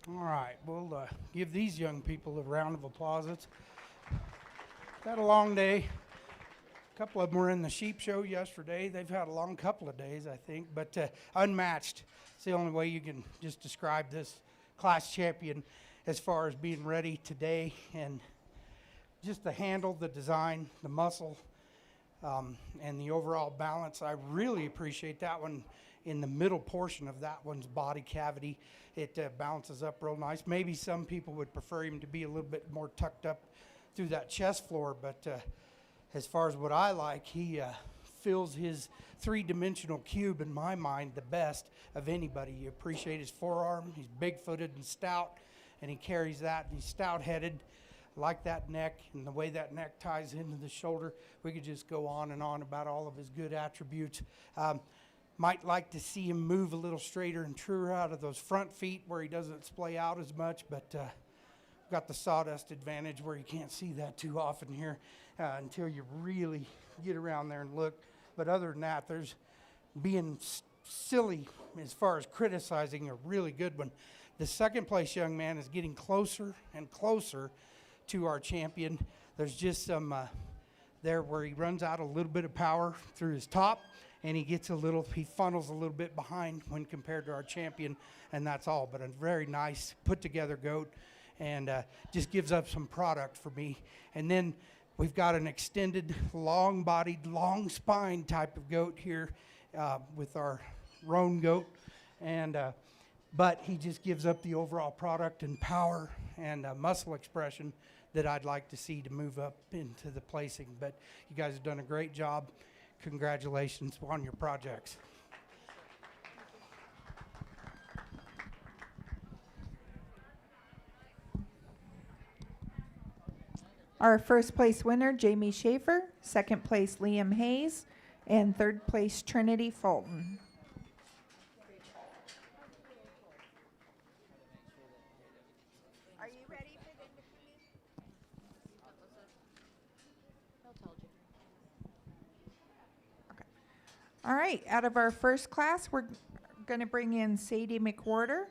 All right, we'll give these young people a round of applause. It's had a long day. A couple of them were in the sheep show yesterday. They've had a long couple of days, I think, but unmatched. It's the only way you can just describe this class champion as far as being ready today, and just the handle, the design, the muscle, and the overall balance. I really appreciate that one. In the middle portion of that one's body cavity, it bounces up real nice. Maybe some people would prefer him to be a little bit more tucked up through that chest floor, but as far as what I like, he fills his three-dimensional cube, in my mind, the best of anybody. You appreciate his forearm. He's big-footed and stout, and he carries that, and he's stout-headed. Like that neck and the way that neck ties into the shoulder. We could just go on and on about all of his good attributes. Might like to see him move a little straighter and truer out of those front feet where he doesn't splay out as much, but got the sawdust advantage where you can't see that too often here until you really get around there and look. But other than that, there's being silly as far as criticizing a really good one. The second place young man is getting closer and closer to our champion. There's just some there where he runs out a little bit of power through his top, and he funnels a little bit behind when compared to our champion, and that's all. But a very nice put together goat, and just gives up some product for me. And then we've got an extended, long-bodied, long-spine type of goat here with our roan goat, and but he just gives up the overall product and power and muscle expression that I'd like to see to move up into the placing. But you guys have done a great job. Congratulations on your projects. Our first place winner, Jamie Schaefer, second place, Liam Hayes, and third place, Trinity Fulton. Are you ready for them to come They'll told you. in? Okay. All right, out of our first class, we're going to bring in Sadie McWhorter.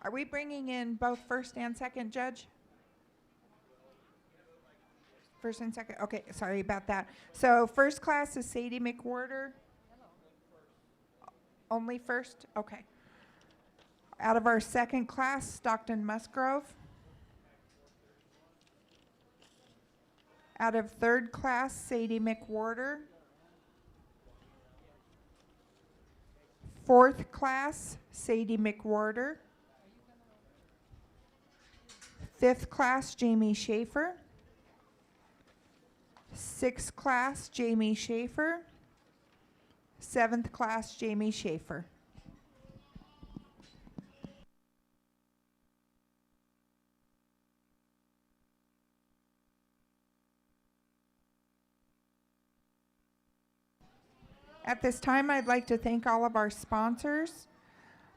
Are we bringing in both first and second, Judge? First and second? Okay, sorry about that. So first class is Sadie McWhorter. Only first? Okay. Out of our second class, Stockton Musgrove. Out of third class, Sadie McWhorter. Fourth class, Sadie McWhorter. Fifth class, Jamie Schaefer. Sixth class, Jamie Schaefer. Seventh class, Jamie Schaefer. At this time, I'd like to thank all of our sponsors.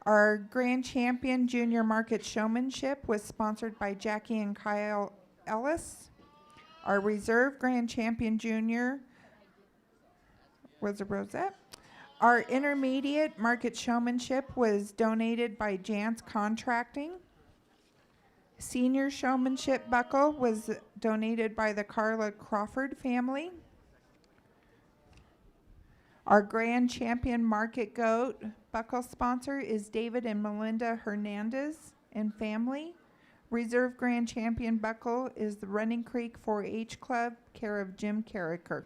Our Grand Champion Junior Market Showmanship was sponsored by Jackie and Kyle Ellis. Our Reserve Grand Champion Junior was a Rosette. Our Intermediate Market Showmanship was donated by Jantz Contracting. Senior Showmanship Buckle was donated by the Carla Crawford family. Our Grand Champion Market Goat Buckle sponsor is David and Melinda Hernandez and family. Reserve Grand Champion Buckle is the Running Creek 4-H Club, care of Jim Carricker.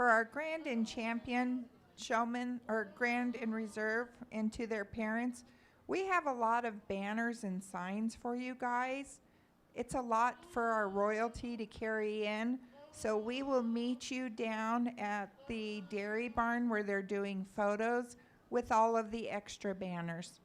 For our Grand and Champion showmen, or Grand and Reserve, and to their parents, we have a lot of banners and signs for you guys. It's a lot for our royalty to carry in, so we will meet you down at the dairy barn where they're doing photos with all of the extra banners.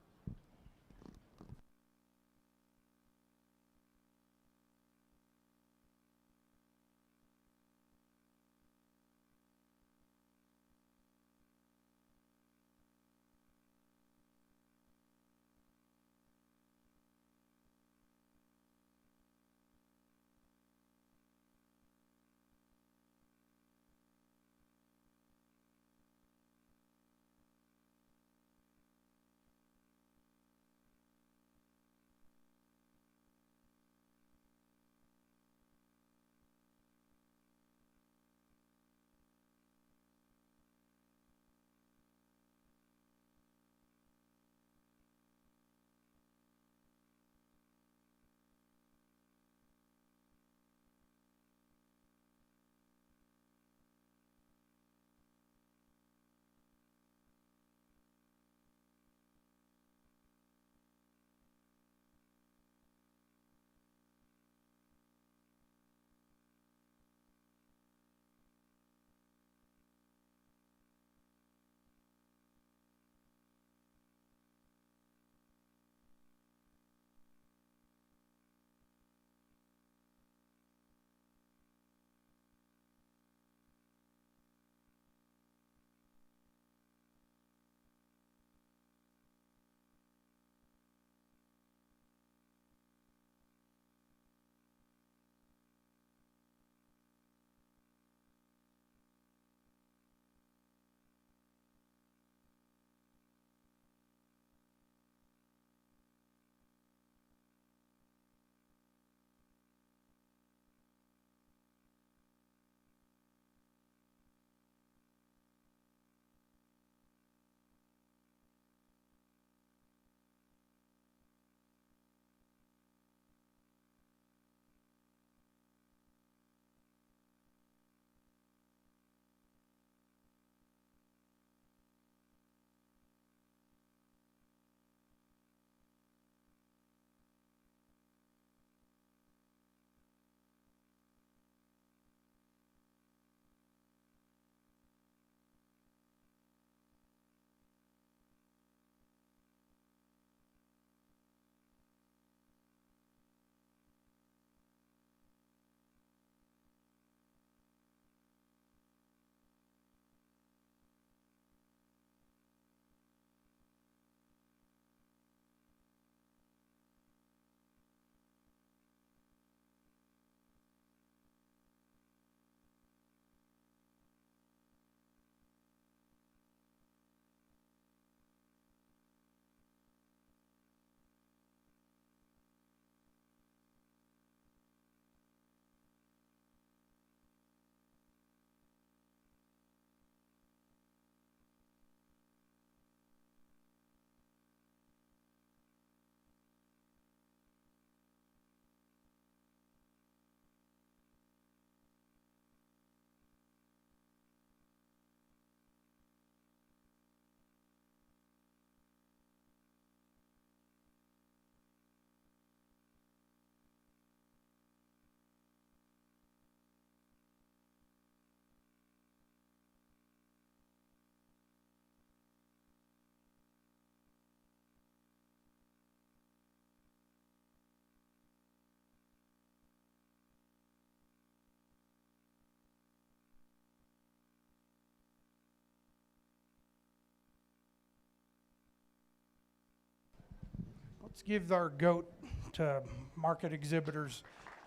Let's give our goat to market exhibitors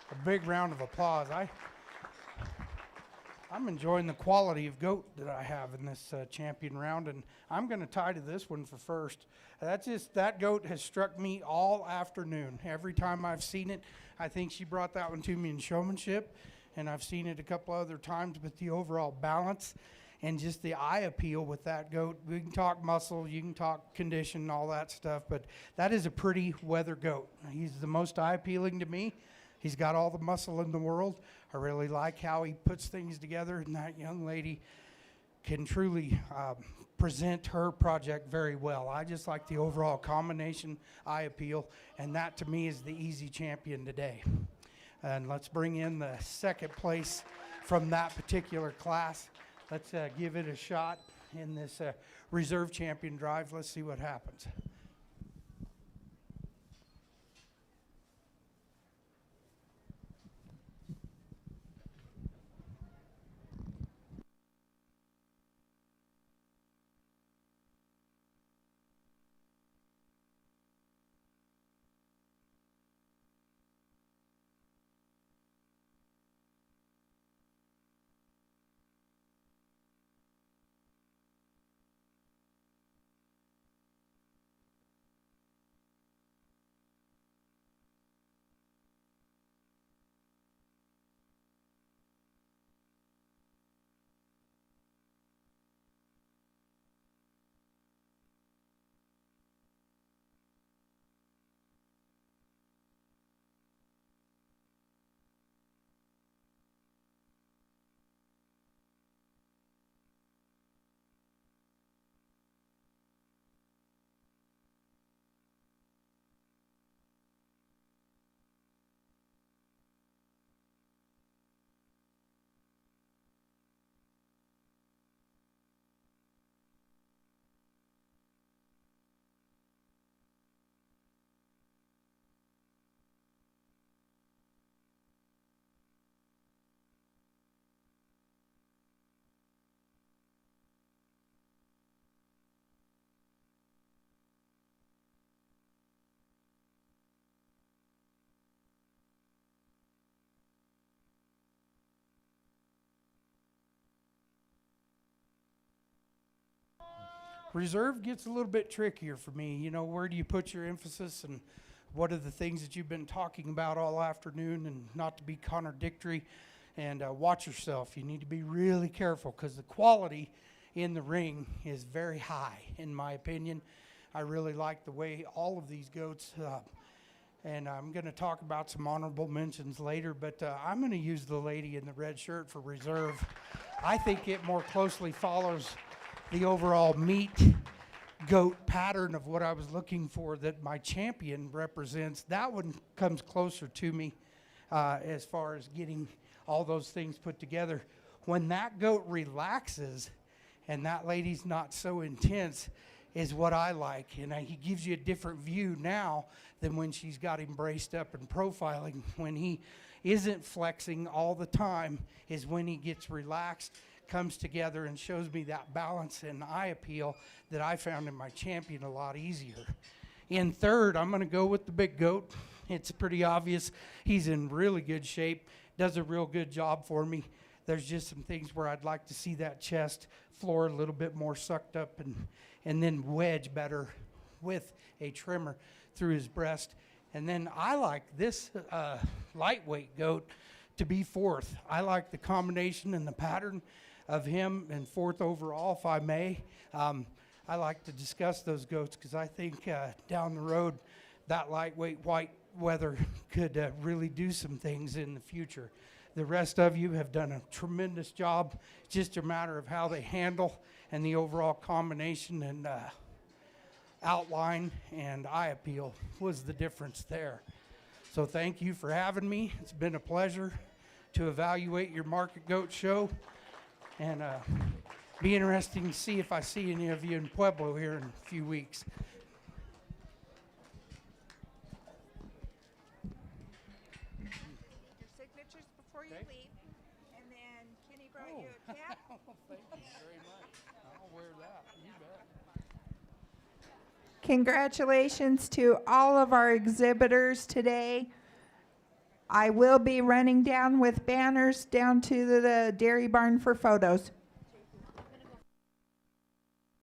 a big round of applause. I'm enjoying the quality of goat that I have in this champion round, and I'm going to tie to this one for first. That goat has struck me all afternoon. Every time I've seen it, I think she brought that one to me in showmanship, and I've seen it a couple other times, but the overall balance and just the eye appeal with that goat. We can talk muscle, you can talk condition, all that stuff, but that is a pretty weather goat. He's the most eye appealing to me. He's got all the muscle in the world. I really like how he puts things together, and that young lady can truly present her project very well. I just like the overall combination, eye appeal, and that to me is the easy champion today. And let's bring in the second place from that particular class. Let's give it a shot in this reserve champion drive. Let's see what happens. Reserve gets a little bit trickier for me. You know, where do you put your emphasis, and what are the things that you've been talking about all afternoon, and not to be contradictory, and watch yourself. You need to be really careful because the quality in the ring is very high, in my opinion. I really like the way all of these goats, and I'm going to talk about some honorable mentions later, but I'm going to use the lady in the red shirt for reserve. I think it more closely follows the overall meat goat pattern of what I was looking for that my champion represents. That one comes closer to me as far as getting all those things put together. When that goat relaxes and that lady's not so intense is what I like. And he gives you a different view now than when she's got him braced up and profiling. When he isn't flexing all the time is when he gets relaxed, comes together, and shows me that balance and eye appeal that I found in my champion a lot easier. In third, I'm going to go with the big goat. It's pretty obvious. He's in really good shape, does a real good job for me. There's just some things where I'd like to see that chest floor a little bit more sucked up and then wedge better with a trimmer through his breast. And then I like this lightweight goat to be fourth. I like the combination and the pattern of him and fourth overall, if I may. I like to discuss those goats because I think down the road that lightweight white weather could really do some things in the future. The rest of you have done a tremendous job. It's just a matter of how they handle and the overall combination and outline and eye appeal was the difference there. So thank you for having me. It's been a pleasure to evaluate your market goat show, and be interesting to see if I see any of you in Pueblo here in a few weeks. Your signatures before you leave, and then Kenny brought you a cap. Thank you very much. I'll wear that. You bet. Congratulations to all of our exhibitors today. I will be running down with banners down to the dairy barn for photos.